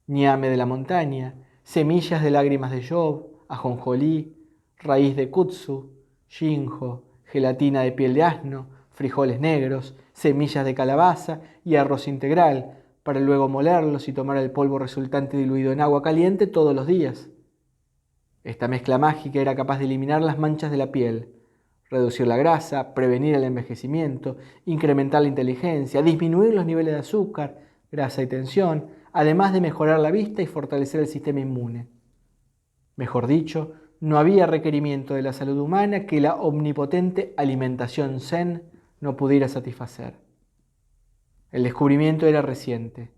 ñame de la montaña, semillas de lágrimas de Job, ajonjolí, raíz de kutsu, shinjo, gelatina de piel de asno, frijoles negros, semillas de calabaza y arroz integral, para luego molerlos y tomar el polvo resultante diluido en agua caliente todos los días. Esta mezcla mágica era capaz de eliminar las manchas de la piel, reducir la grasa, prevenir el envejecimiento, incrementar la inteligencia, disminuir los niveles de azúcar, grasa y tensión, además de mejorar la vista y fortalecer el sistema inmune. Mejor dicho, no había requerimiento de la salud humana que la omnipotente alimentación zen no pudiera satisfacer. El descubrimiento era reciente.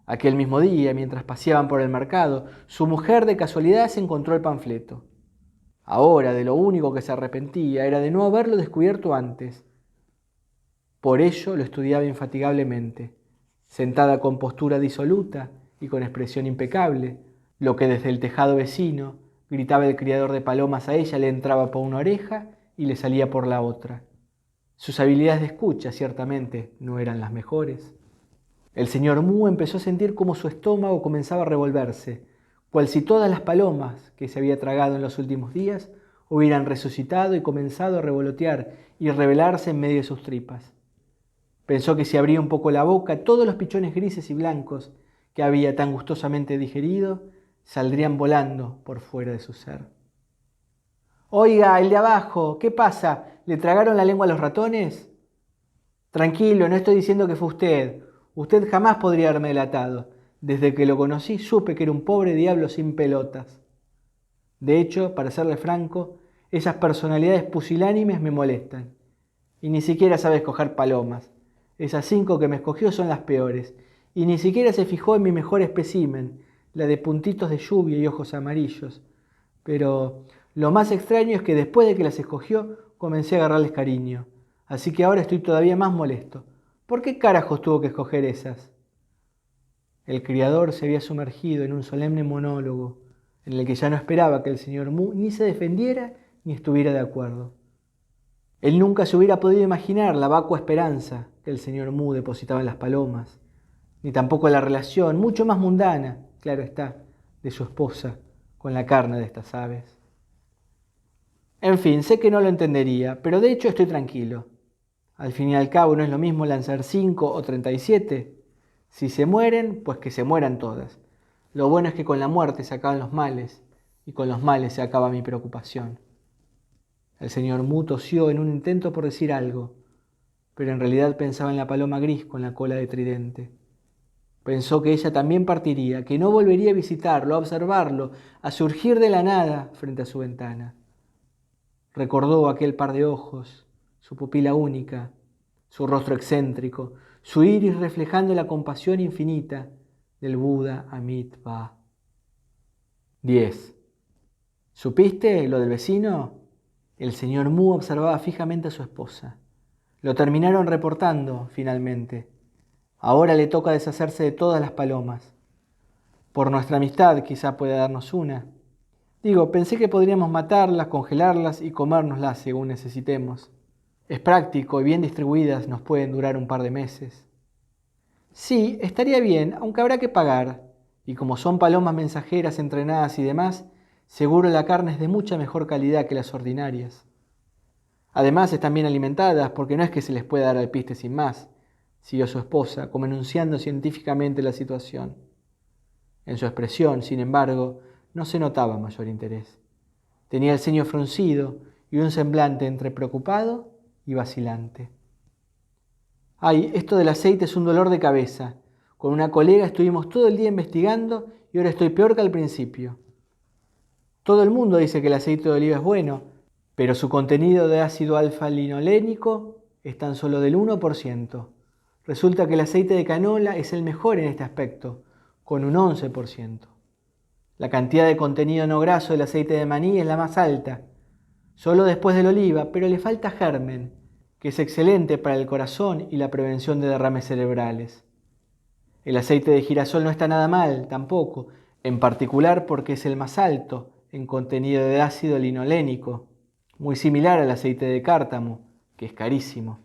Aquel mismo día, mientras paseaban por el mercado, su mujer de casualidad se encontró el panfleto. Ahora, de lo único que se arrepentía era de no haberlo descubierto antes. Por ello lo estudiaba infatigablemente, sentada con postura disoluta y con expresión impecable. Lo que desde el tejado vecino gritaba el criador de palomas a ella le entraba por una oreja y le salía por la otra. Sus habilidades de escucha, ciertamente, no eran las mejores. El señor Mu empezó a sentir cómo su estómago comenzaba a revolverse, cual si todas las palomas que se había tragado en los últimos días hubieran resucitado y comenzado a revolotear y rebelarse en medio de sus tripas. Pensó que si abría un poco la boca, todos los pichones grises y blancos que había tan gustosamente digerido saldrían volando por fuera de su ser. «Oiga, el de abajo, ¿qué pasa? ¿Le tragaron la lengua a los ratones?» «Tranquilo, no estoy diciendo que fue usted. Usted jamás podría haberme delatado. Desde que lo conocí supe que era un pobre diablo sin pelotas. De hecho, para serle franco, esas personalidades pusilánimes me molestan. Y ni siquiera sabe escoger palomas. Esas 5 que me escogió son las peores. Y ni siquiera se fijó en mi mejor espécimen, la de puntitos de lluvia y ojos amarillos. Pero lo más extraño es que después de que las escogió, comencé a agarrarles cariño. Así que ahora estoy todavía más molesto. ¿Por qué carajos tuvo que escoger esas?» El criador se había sumergido en un solemne monólogo, en el que ya no esperaba que el señor Mu ni se defendiera ni estuviera de acuerdo. Él nunca se hubiera podido imaginar la vacua esperanza que el señor Mu depositaba en las palomas, ni tampoco la relación, mucho más mundana, claro está, de su esposa con la carne de estas aves. En fin, sé que no lo entendería, pero de hecho estoy tranquilo. Al fin y al cabo no es lo mismo lanzar 5 o 37. Si se mueren, pues que se mueran todas. Lo bueno es que con la muerte se acaban los males, y con los males se acaba mi preocupación. El señor Mu tosió en un intento por decir algo, pero en realidad pensaba en la paloma gris con la cola de tridente. Pensó que ella también partiría, que no volvería a visitarlo, a observarlo, a surgir de la nada frente a su ventana. Recordó aquel par de ojos, su pupila única, su rostro excéntrico, su iris reflejando la compasión infinita del Buda Amitabha. 10. ¿Supiste lo del vecino? El señor Mu observaba fijamente a su esposa. Lo terminaron reportando, finalmente. Ahora le toca deshacerse de todas las palomas. Por nuestra amistad quizá pueda darnos una. Digo, pensé que podríamos matarlas, congelarlas y comérnoslas según necesitemos. Es práctico y bien distribuidas nos pueden durar un par de meses. Sí, estaría bien, aunque habrá que pagar. Y como son palomas mensajeras entrenadas y demás, seguro la carne es de mucha mejor calidad que las ordinarias. Además están bien alimentadas porque no es que se les pueda dar al piste sin más, siguió su esposa, como enunciando científicamente la situación. En su expresión, sin embargo, no se notaba mayor interés. Tenía el ceño fruncido y un semblante entre preocupado y vacilante. Ay, esto del aceite es un dolor de cabeza. Con una colega estuvimos todo el día investigando y ahora estoy peor que al principio. Todo el mundo dice que el aceite de oliva es bueno, pero su contenido de ácido alfa-linolénico es tan solo del 1%. Resulta que el aceite de canola es el mejor en este aspecto, con un 11%. La cantidad de contenido no graso del aceite de maní es la más alta, solo después del oliva, pero le falta germen, que es excelente para el corazón y la prevención de derrames cerebrales. El aceite de girasol no está nada mal, tampoco, en particular porque es el más alto en contenido de ácido linolénico, muy similar al aceite de cártamo, que es carísimo.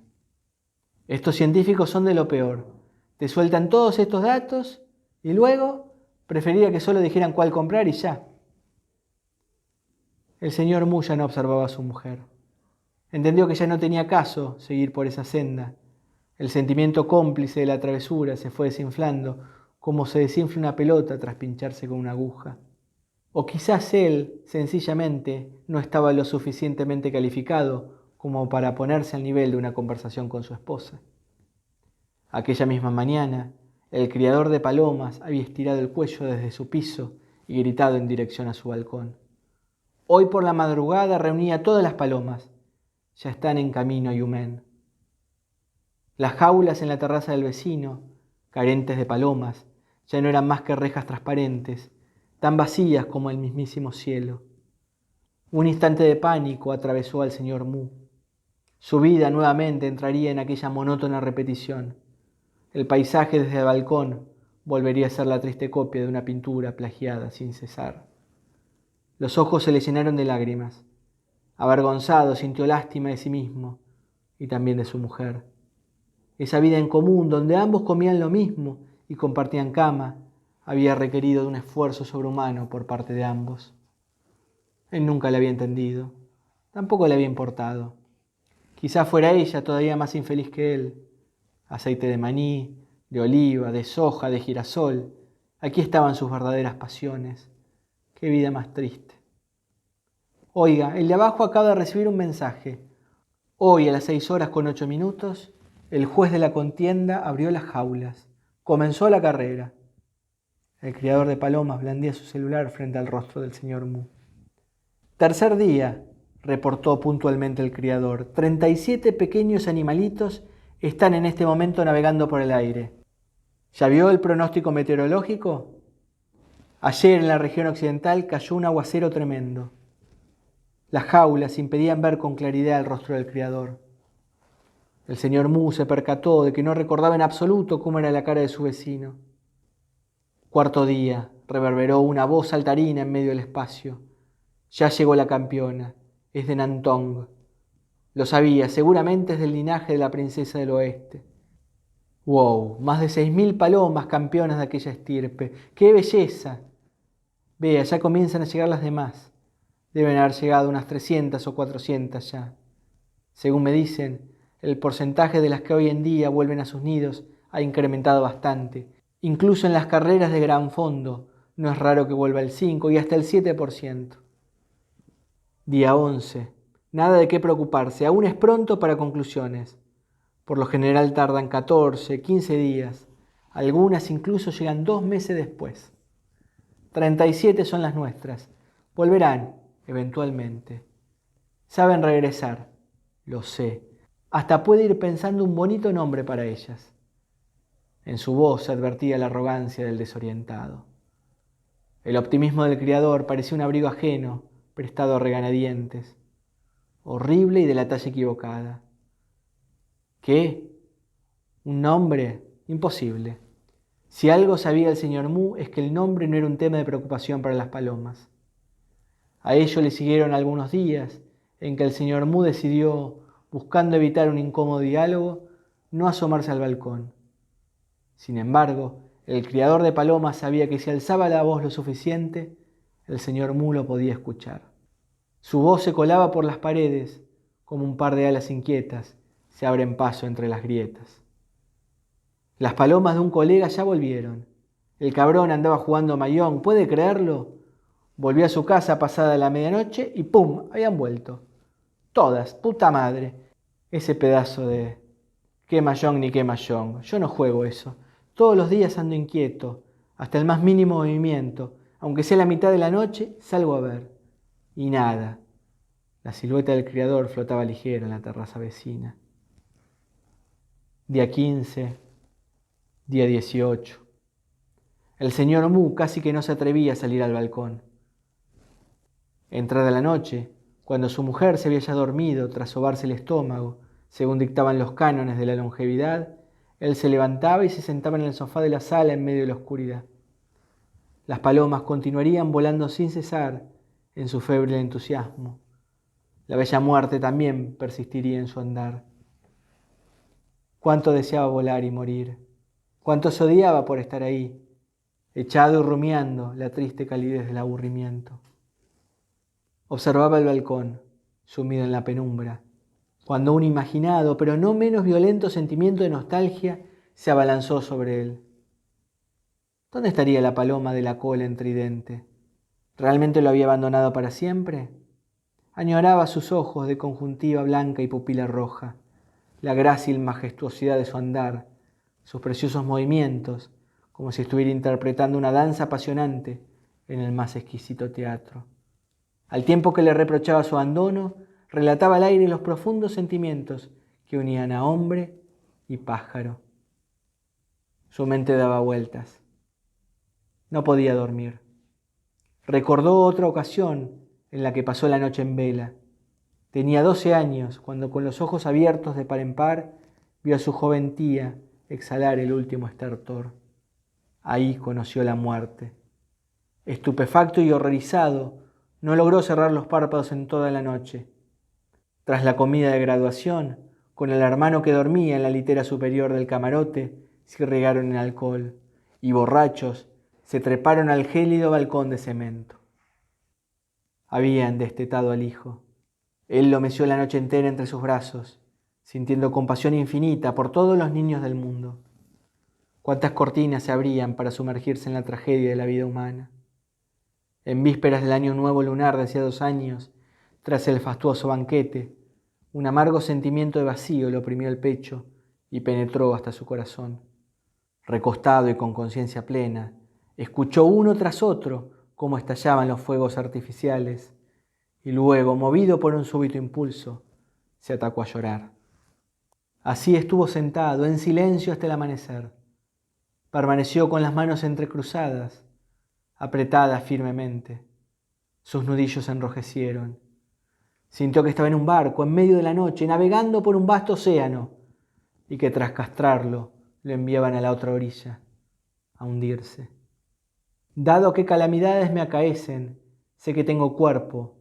Estos científicos son de lo peor. Te sueltan todos estos datos y luego preferiría que solo dijeran cuál comprar y ya. El señor Mu ya no observaba a su mujer. Entendió que ya no tenía caso seguir por esa senda. El sentimiento cómplice de la travesura se fue desinflando, como se desinfla una pelota tras pincharse con una aguja. O quizás él, sencillamente, no estaba lo suficientemente calificado como para ponerse al nivel de una conversación con su esposa. Aquella misma mañana, el criador de palomas había estirado el cuello desde su piso y gritado en dirección a su balcón. Hoy por la madrugada reuní a todas las palomas. Ya están en camino a Yumen. Las jaulas en la terraza del vecino, carentes de palomas, ya no eran más que rejas transparentes, tan vacías como el mismísimo cielo. Un instante de pánico atravesó al señor Mu. Su vida nuevamente entraría en aquella monótona repetición. El paisaje desde el balcón volvería a ser la triste copia de una pintura plagiada sin cesar. Los ojos se le llenaron de lágrimas. Avergonzado, sintió lástima de sí mismo y también de su mujer. Esa vida en común, donde ambos comían lo mismo y compartían cama, había requerido de un esfuerzo sobrehumano por parte de ambos. Él nunca le había entendido, tampoco le había importado. Quizá fuera ella todavía más infeliz que él. Aceite de maní, de oliva, de soja, de girasol. Aquí estaban sus verdaderas pasiones. Qué vida más triste. Oiga, el de abajo acaba de recibir un mensaje. Hoy a las 6:08, el juez de la contienda abrió las jaulas. Comenzó la carrera. El criador de palomas blandía su celular frente al rostro del señor Mu. Tercer día, reportó puntualmente el criador. 37 pequeños animalitos están en este momento navegando por el aire. ¿Ya vio el pronóstico meteorológico? Ayer en la región occidental cayó un aguacero tremendo. Las jaulas impedían ver con claridad el rostro del criador. El señor Mu se percató de que no recordaba en absoluto cómo era la cara de su vecino. Cuarto día, reverberó una voz saltarina en medio del espacio. Ya llegó la campeona, es de Nantong. Lo sabía, seguramente es del linaje de la princesa del oeste. ¡Wow! Más de 6.000 palomas campeonas de aquella estirpe. ¡Qué belleza! Vea, ya comienzan a llegar las demás. Deben haber llegado unas 300 o 400 ya. Según me dicen, el porcentaje de las que hoy en día vuelven a sus nidos ha incrementado bastante. Incluso en las carreras de gran fondo No es raro que vuelva el 5 y hasta el 7%. Día 11. Nada de qué preocuparse, aún es pronto para conclusiones. Por lo general tardan 14, 15 días. Algunas incluso llegan 2 meses después. 37 son las nuestras. Volverán, eventualmente. Saben regresar, lo sé. Hasta puede ir pensando un bonito nombre para ellas. En su voz se advertía la arrogancia del desorientado. El optimismo del criador parecía un abrigo ajeno, prestado a regañadientes. Horrible y de la talla equivocada. ¿Qué? ¿Un nombre? Imposible. Si algo sabía el señor Mu es que el nombre no era un tema de preocupación para las palomas. A ello le siguieron algunos días en que el señor Mu decidió, buscando evitar un incómodo diálogo, no asomarse al balcón. Sin embargo, el criador de palomas sabía que si alzaba la voz lo suficiente, el señor Mu lo podía escuchar. Su voz se colaba por las paredes, como un par de alas inquietas se abren paso entre las grietas. Las palomas de un colega ya volvieron. El cabrón andaba jugando mayón, ¿puede creerlo? Volvió a su casa pasada la medianoche y ¡pum! Habían vuelto. Todas, puta madre. Ese pedazo de... qué mayón ni qué mayón. Yo no juego eso. Todos los días ando inquieto, hasta el más mínimo movimiento. Aunque sea la mitad de la noche, salgo a ver. Y nada. La silueta del criador flotaba ligera en la terraza vecina. Día 15, día 18. El señor Mu casi que no se atrevía a salir al balcón. Entrada la noche, cuando su mujer se había ya dormido tras sobarse el estómago, según dictaban los cánones de la longevidad, él se levantaba y se sentaba en el sofá de la sala en medio de la oscuridad. Las palomas continuarían volando sin cesar en su febril entusiasmo. La bella muerte también persistiría en su andar. Cuánto deseaba volar y morir, cuánto se odiaba por estar ahí, echado y rumiando la triste calidez del aburrimiento. Observaba el balcón, sumido en la penumbra, cuando un imaginado, pero no menos violento sentimiento de nostalgia se abalanzó sobre él. ¿Dónde estaría la paloma de la cola en tridente? ¿Realmente lo había abandonado para siempre? Añoraba sus ojos de conjuntiva blanca y pupila roja, la grácil majestuosidad de su andar, sus preciosos movimientos, como si estuviera interpretando una danza apasionante en el más exquisito teatro. Al tiempo que le reprochaba su abandono, relataba al aire los profundos sentimientos que unían a hombre y pájaro. Su mente daba vueltas. No podía dormir. Recordó otra ocasión en la que pasó la noche en vela. Tenía 12 años cuando con los ojos abiertos de par en par vio a su joven tía exhalar el último estertor. Ahí conoció la muerte. Estupefacto y horrorizado, no logró cerrar los párpados en toda la noche. Tras la comida de graduación, con el hermano que dormía en la litera superior del camarote, se irrigaron en alcohol y borrachos se treparon al gélido balcón de cemento. Habían destetado al hijo. Él lo meció la noche entera entre sus brazos, sintiendo compasión infinita por todos los niños del mundo. Cuántas cortinas se abrían para sumergirse en la tragedia de la vida humana. En vísperas del año nuevo lunar de hacía 2 años, tras el fastuoso banquete, un amargo sentimiento de vacío le oprimió el pecho y penetró hasta su corazón. Recostado y con conciencia plena, escuchó uno tras otro cómo estallaban los fuegos artificiales y luego, movido por un súbito impulso, se atacó a llorar. Así estuvo sentado en silencio hasta el amanecer. Permaneció con las manos entrecruzadas, apretadas firmemente. Sus nudillos se enrojecieron. Sintió que estaba en un barco en medio de la noche, navegando por un vasto océano, y que tras castrarlo lo enviaban a la otra orilla, a hundirse. Dado que calamidades me acaecen, sé que tengo cuerpo.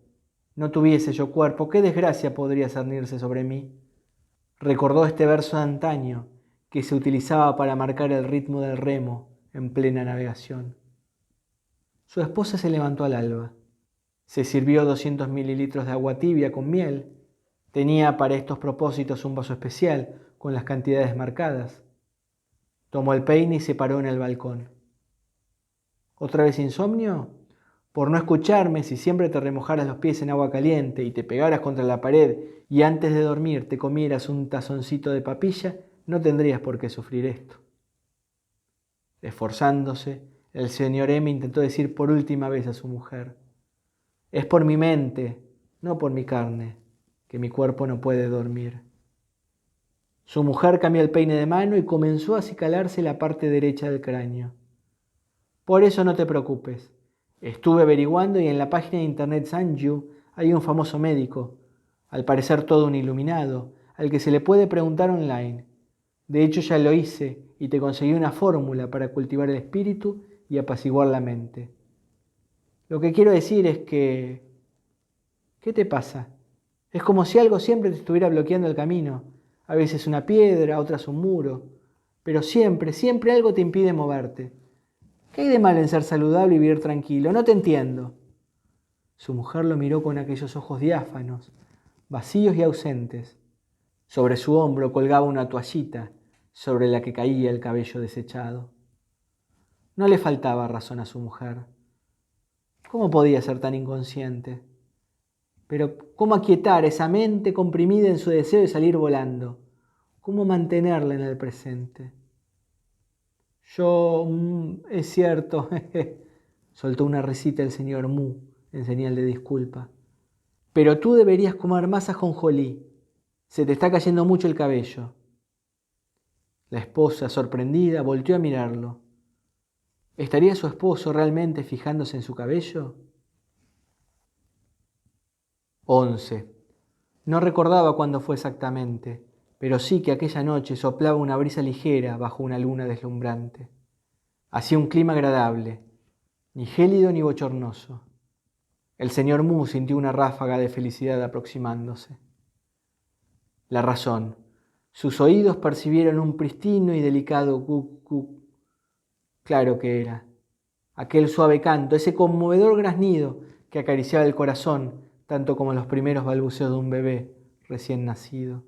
No tuviese yo cuerpo, ¿qué desgracia podría cernirse sobre mí? Recordó este verso de antaño, que se utilizaba para marcar el ritmo del remo en plena navegación. Su esposa se levantó al alba. Se sirvió 200 mililitros de agua tibia con miel. Tenía para estos propósitos un vaso especial con las cantidades marcadas. Tomó el peine y se paró en el balcón. ¿Otra vez insomnio? Por no escucharme, si siempre te remojaras los pies en agua caliente y te pegaras contra la pared y antes de dormir te comieras un tazoncito de papilla, no tendrías por qué sufrir esto. Esforzándose, el señor M intentó decir por última vez a su mujer: es por mi mente, no por mi carne, que mi cuerpo no puede dormir. Su mujer cambió el peine de mano y comenzó a acicalarse la parte derecha del cráneo. Por eso no te preocupes. Estuve averiguando y en la página de internet Sanju hay un famoso médico, al parecer todo un iluminado, al que se le puede preguntar online. De hecho ya lo hice y te conseguí una fórmula para cultivar el espíritu y apaciguar la mente. Lo que quiero decir es que... ¿Qué te pasa? Es como si algo siempre te estuviera bloqueando el camino. A veces una piedra, otras un muro. Pero siempre, siempre algo te impide moverte. ¿Qué hay de malo en ser saludable y vivir tranquilo? No te entiendo. Su mujer lo miró con aquellos ojos diáfanos, vacíos y ausentes. Sobre su hombro colgaba una toallita, sobre la que caía el cabello desechado. No le faltaba razón a su mujer. ¿Cómo podía ser tan inconsciente? Pero ¿cómo aquietar esa mente comprimida en su deseo de salir volando? ¿Cómo mantenerla en el presente? Es cierto, soltó una risita el señor Mu en señal de disculpa. Pero tú deberías comer más ajonjolí. Se te está cayendo mucho el cabello. La esposa, sorprendida, volteó a mirarlo. ¿Estaría su esposo realmente fijándose en su cabello? 11. No recordaba cuándo fue exactamente, pero sí que aquella noche soplaba una brisa ligera bajo una luna deslumbrante. Hacía un clima agradable, ni gélido ni bochornoso. El señor Mu sintió una ráfaga de felicidad aproximándose. La razón. Sus oídos percibieron un pristino y delicado guc-guc. Claro que era. Aquel suave canto, ese conmovedor graznido que acariciaba el corazón, tanto como los primeros balbuceos de un bebé recién nacido.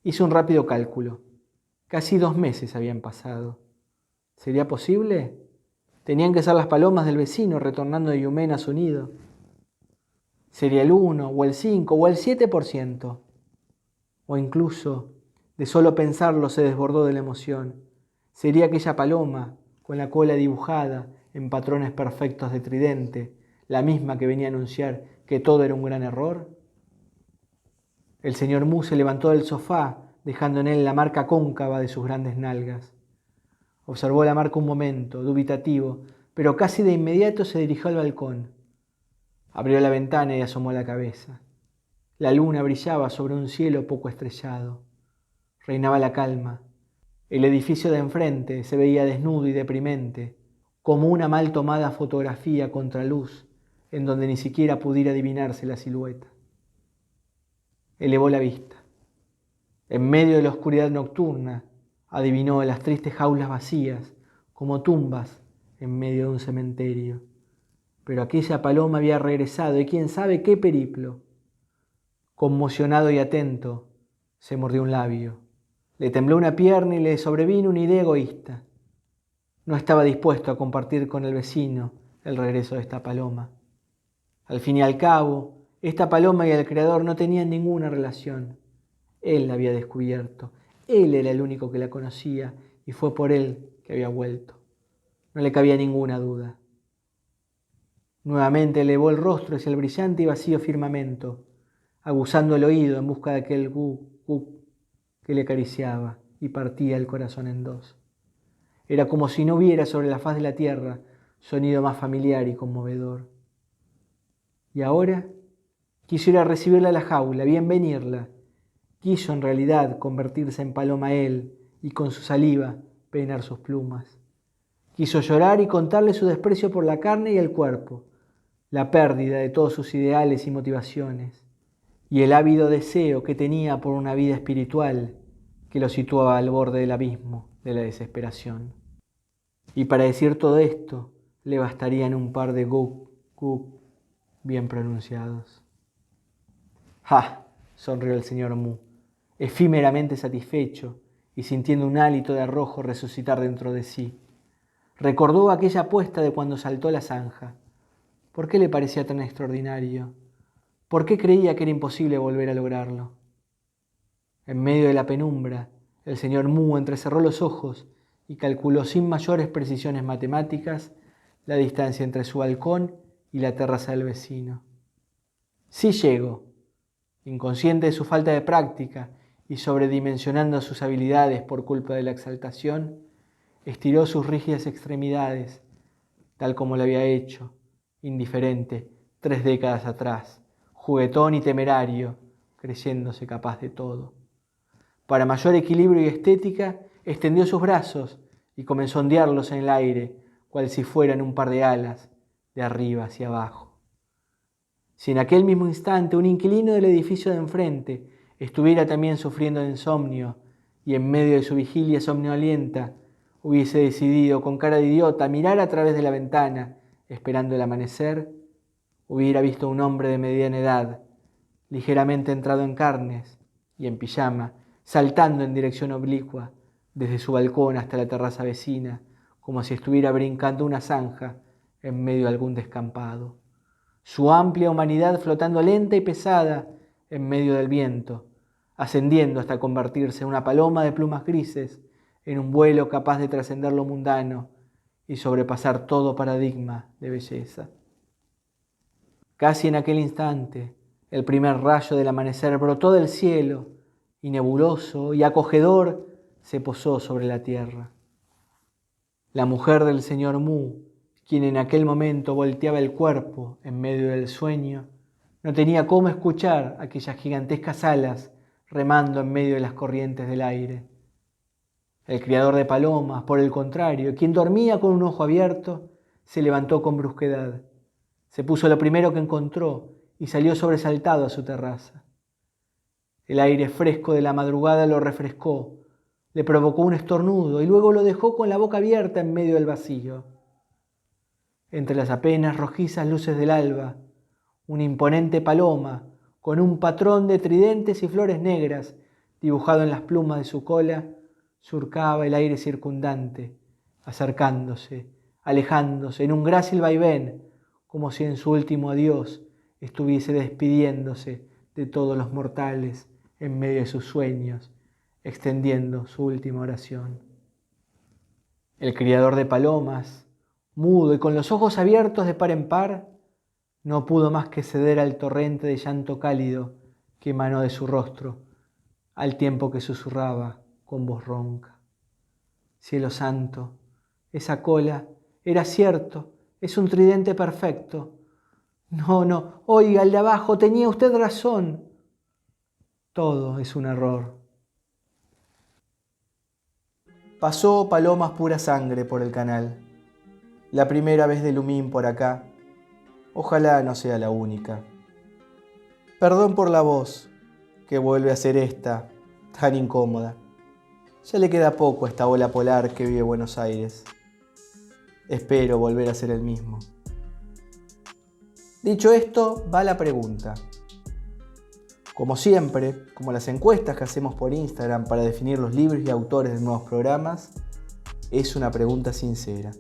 Hizo un rápido cálculo. Casi 2 meses habían pasado. ¿Sería posible? Tenían que ser las palomas del vecino retornando de Yumen a su nido. ¿Sería el 1, o el 5, o el 7%? O incluso, de solo pensarlo se desbordó de la emoción. ¿Sería aquella paloma, con la cola dibujada en patrones perfectos de tridente, la misma que venía a anunciar que todo era un gran error? El señor Mu se levantó del sofá, dejando en él la marca cóncava de sus grandes nalgas. Observó la marca un momento, dubitativo, pero casi de inmediato se dirigió al balcón. Abrió la ventana y asomó la cabeza. La luna brillaba sobre un cielo poco estrellado. Reinaba la calma. El edificio de enfrente se veía desnudo y deprimente, como una mal tomada fotografía a contraluz, en donde ni siquiera pudiera adivinarse la silueta. Elevó la vista. En medio de la oscuridad nocturna, adivinó las tristes jaulas vacías, como tumbas en medio de un cementerio. Pero aquella paloma había regresado y quién sabe qué periplo. Conmocionado y atento, se mordió un labio. Le tembló una pierna y le sobrevino una idea egoísta. No estaba dispuesto a compartir con el vecino el regreso de esta paloma. Al fin y al cabo, esta paloma y el creador no tenían ninguna relación. Él la había descubierto. Él era el único que la conocía y fue por él que había vuelto. No le cabía ninguna duda. Nuevamente elevó el rostro hacia el brillante y vacío firmamento, aguzando el oído en busca de aquel gu que le acariciaba y partía el corazón en dos. Era como si no hubiera sobre la faz de la tierra sonido más familiar y conmovedor. Y ahora quiso ir a recibirla a la jaula, bienvenirla. Quiso en realidad convertirse en paloma él y con su saliva peinar sus plumas. Quiso llorar y contarle su desprecio por la carne y el cuerpo, la pérdida de todos sus ideales y motivaciones, y el ávido deseo que tenía por una vida espiritual que lo situaba al borde del abismo de la desesperación. Y para decir todo esto le bastarían un par de guk bien pronunciados. ¡Ja! Sonrió el señor Mu, efímeramente satisfecho y sintiendo un hálito de arrojo resucitar dentro de sí. Recordó aquella apuesta de cuando saltó la zanja. ¿Por qué le parecía tan extraordinario? ¿Por qué creía que era imposible volver a lograrlo? En medio de la penumbra, el señor Mu entrecerró los ojos y calculó sin mayores precisiones matemáticas la distancia entre su balcón y la terraza del vecino. Sí llego. Inconsciente de su falta de práctica y sobredimensionando sus habilidades por culpa de la exaltación, estiró sus rígidas extremidades, tal como lo había hecho, indiferente, 3 décadas atrás, juguetón y temerario, creyéndose capaz de todo. Para mayor equilibrio y estética, extendió sus brazos y comenzó a ondearlos en el aire, cual si fueran un par de alas, de arriba hacia abajo. Si en aquel mismo instante un inquilino del edificio de enfrente estuviera también sufriendo de insomnio y en medio de su vigilia somnolienta hubiese decidido con cara de idiota mirar a través de la ventana esperando el amanecer, hubiera visto a un hombre de mediana edad, ligeramente entrado en carnes y en pijama, saltando en dirección oblicua desde su balcón hasta la terraza vecina, como si estuviera brincando una zanja en medio de algún descampado. Su amplia humanidad flotando lenta y pesada en medio del viento, ascendiendo hasta convertirse en una paloma de plumas grises, en un vuelo capaz de trascender lo mundano y sobrepasar todo paradigma de belleza. Casi en aquel instante, el primer rayo del amanecer brotó del cielo y nebuloso y acogedor se posó sobre la tierra. La mujer del señor Mu, quien en aquel momento volteaba el cuerpo en medio del sueño, no tenía cómo escuchar aquellas gigantescas alas remando en medio de las corrientes del aire. El criador de palomas, por el contrario, quien dormía con un ojo abierto, se levantó con brusquedad. Se puso lo primero que encontró y salió sobresaltado a su terraza. El aire fresco de la madrugada lo refrescó, le provocó un estornudo y luego lo dejó con la boca abierta en medio del vacío. Entre las apenas rojizas luces del alba, una imponente paloma con un patrón de tridentes y flores negras dibujado en las plumas de su cola, surcaba el aire circundante, acercándose, alejándose en un grácil vaivén, como si en su último adiós estuviese despidiéndose de todos los mortales en medio de sus sueños, extendiendo su última oración. El criador de palomas, mudo y con los ojos abiertos de par en par, no pudo más que ceder al torrente de llanto cálido que emanó de su rostro, al tiempo que susurraba con voz ronca: Cielo santo, esa cola, era cierto, es un tridente perfecto. No, oiga, el de abajo, tenía usted razón. Todo es un error. Pasó Palomas Pura Sangre por el canal. La primera vez de Lumín por acá. Ojalá no sea la única. Perdón por la voz, que vuelve a ser esta, tan incómoda. Ya le queda poco a esta ola polar que vive Buenos Aires. Espero volver a ser el mismo. Dicho esto, va la pregunta. Como siempre, como las encuestas que hacemos por Instagram para definir los libros y autores de nuevos programas, es una pregunta sincera.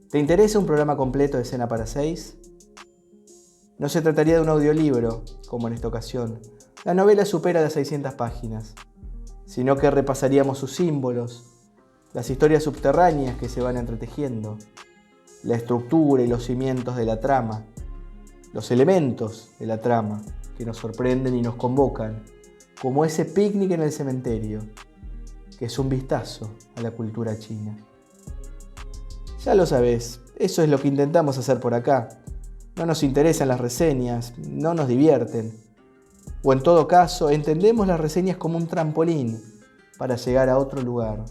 ¿Te interesa un programa completo de Escena para 6? No se trataría de un audiolibro, como en esta ocasión. La novela supera las 600 páginas, sino que repasaríamos sus símbolos, las historias subterráneas que se van entretejiendo, la estructura y los cimientos de la trama, los elementos de la trama que nos sorprenden y nos convocan, como ese picnic en el cementerio, que es un vistazo a la cultura china. Ya lo sabés, eso es lo que intentamos hacer por acá. No nos interesan las reseñas, no nos divierten. O en todo caso, entendemos las reseñas como un trampolín para llegar a otro lugar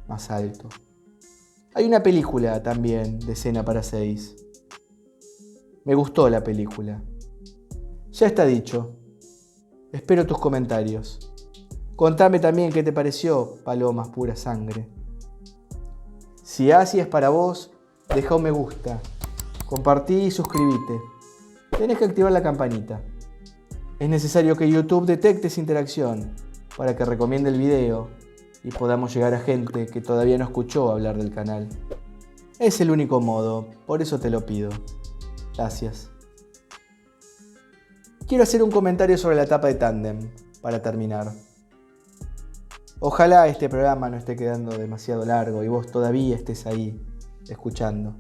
más alto. Hay una película también de Escena para 6. Me gustó la película. Ya está dicho. Espero tus comentarios. Contame también qué te pareció Palomas Pura Sangre. Si así es para vos, deja un me gusta, compartí y suscríbete. Tenés que activar la campanita. Es necesario que YouTube detecte esa interacción para que recomiende el video y podamos llegar a gente que todavía no escuchó hablar del canal. Es el único modo, por eso te lo pido. Gracias. Quiero hacer un comentario sobre la etapa de Tandem, para terminar. Ojalá este programa no esté quedando demasiado largo y vos todavía estés ahí, escuchando.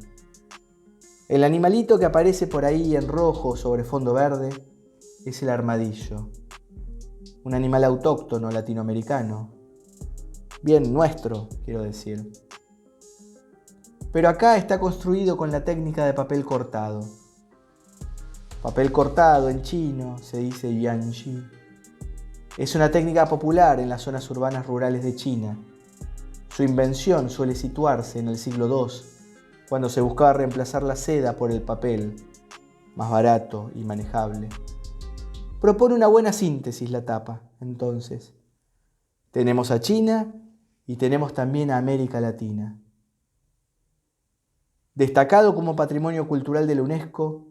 El animalito que aparece por ahí en rojo sobre fondo verde es el armadillo. Un animal autóctono latinoamericano. Bien nuestro, quiero decir. Pero acá está construido con la técnica de papel cortado. Papel cortado en chino se dice Yanji. Es una técnica popular en las zonas urbanas rurales de China. Su invención suele situarse en el siglo II, cuando se buscaba reemplazar la seda por el papel, más barato y manejable. Propone una buena síntesis la tapa, entonces. Tenemos a China y tenemos también a América Latina. Destacado como patrimonio cultural de la UNESCO,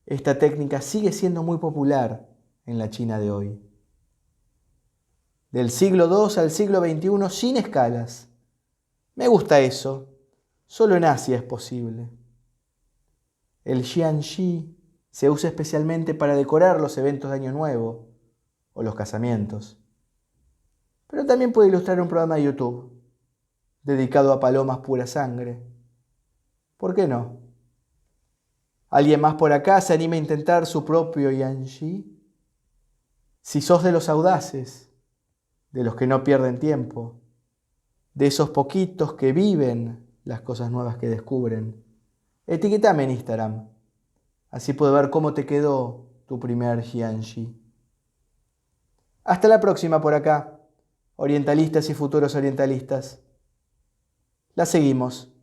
esta técnica sigue siendo muy popular en la China de hoy. Del siglo II al siglo XXI sin escalas. Me gusta eso. Solo en Asia es posible. El Xianxi se usa especialmente para decorar los eventos de Año Nuevo o los casamientos. Pero también puede ilustrar un programa de YouTube dedicado a palomas pura sangre. ¿Por qué no? ¿Alguien más por acá se anima a intentar su propio Yanji? Si sos de los audaces, de los que no pierden tiempo, de esos poquitos que viven las cosas nuevas que descubren, etiquetame en Instagram. Así puedo ver cómo te quedó tu primer Yanji. Hasta la próxima por acá, orientalistas y futuros orientalistas. La seguimos.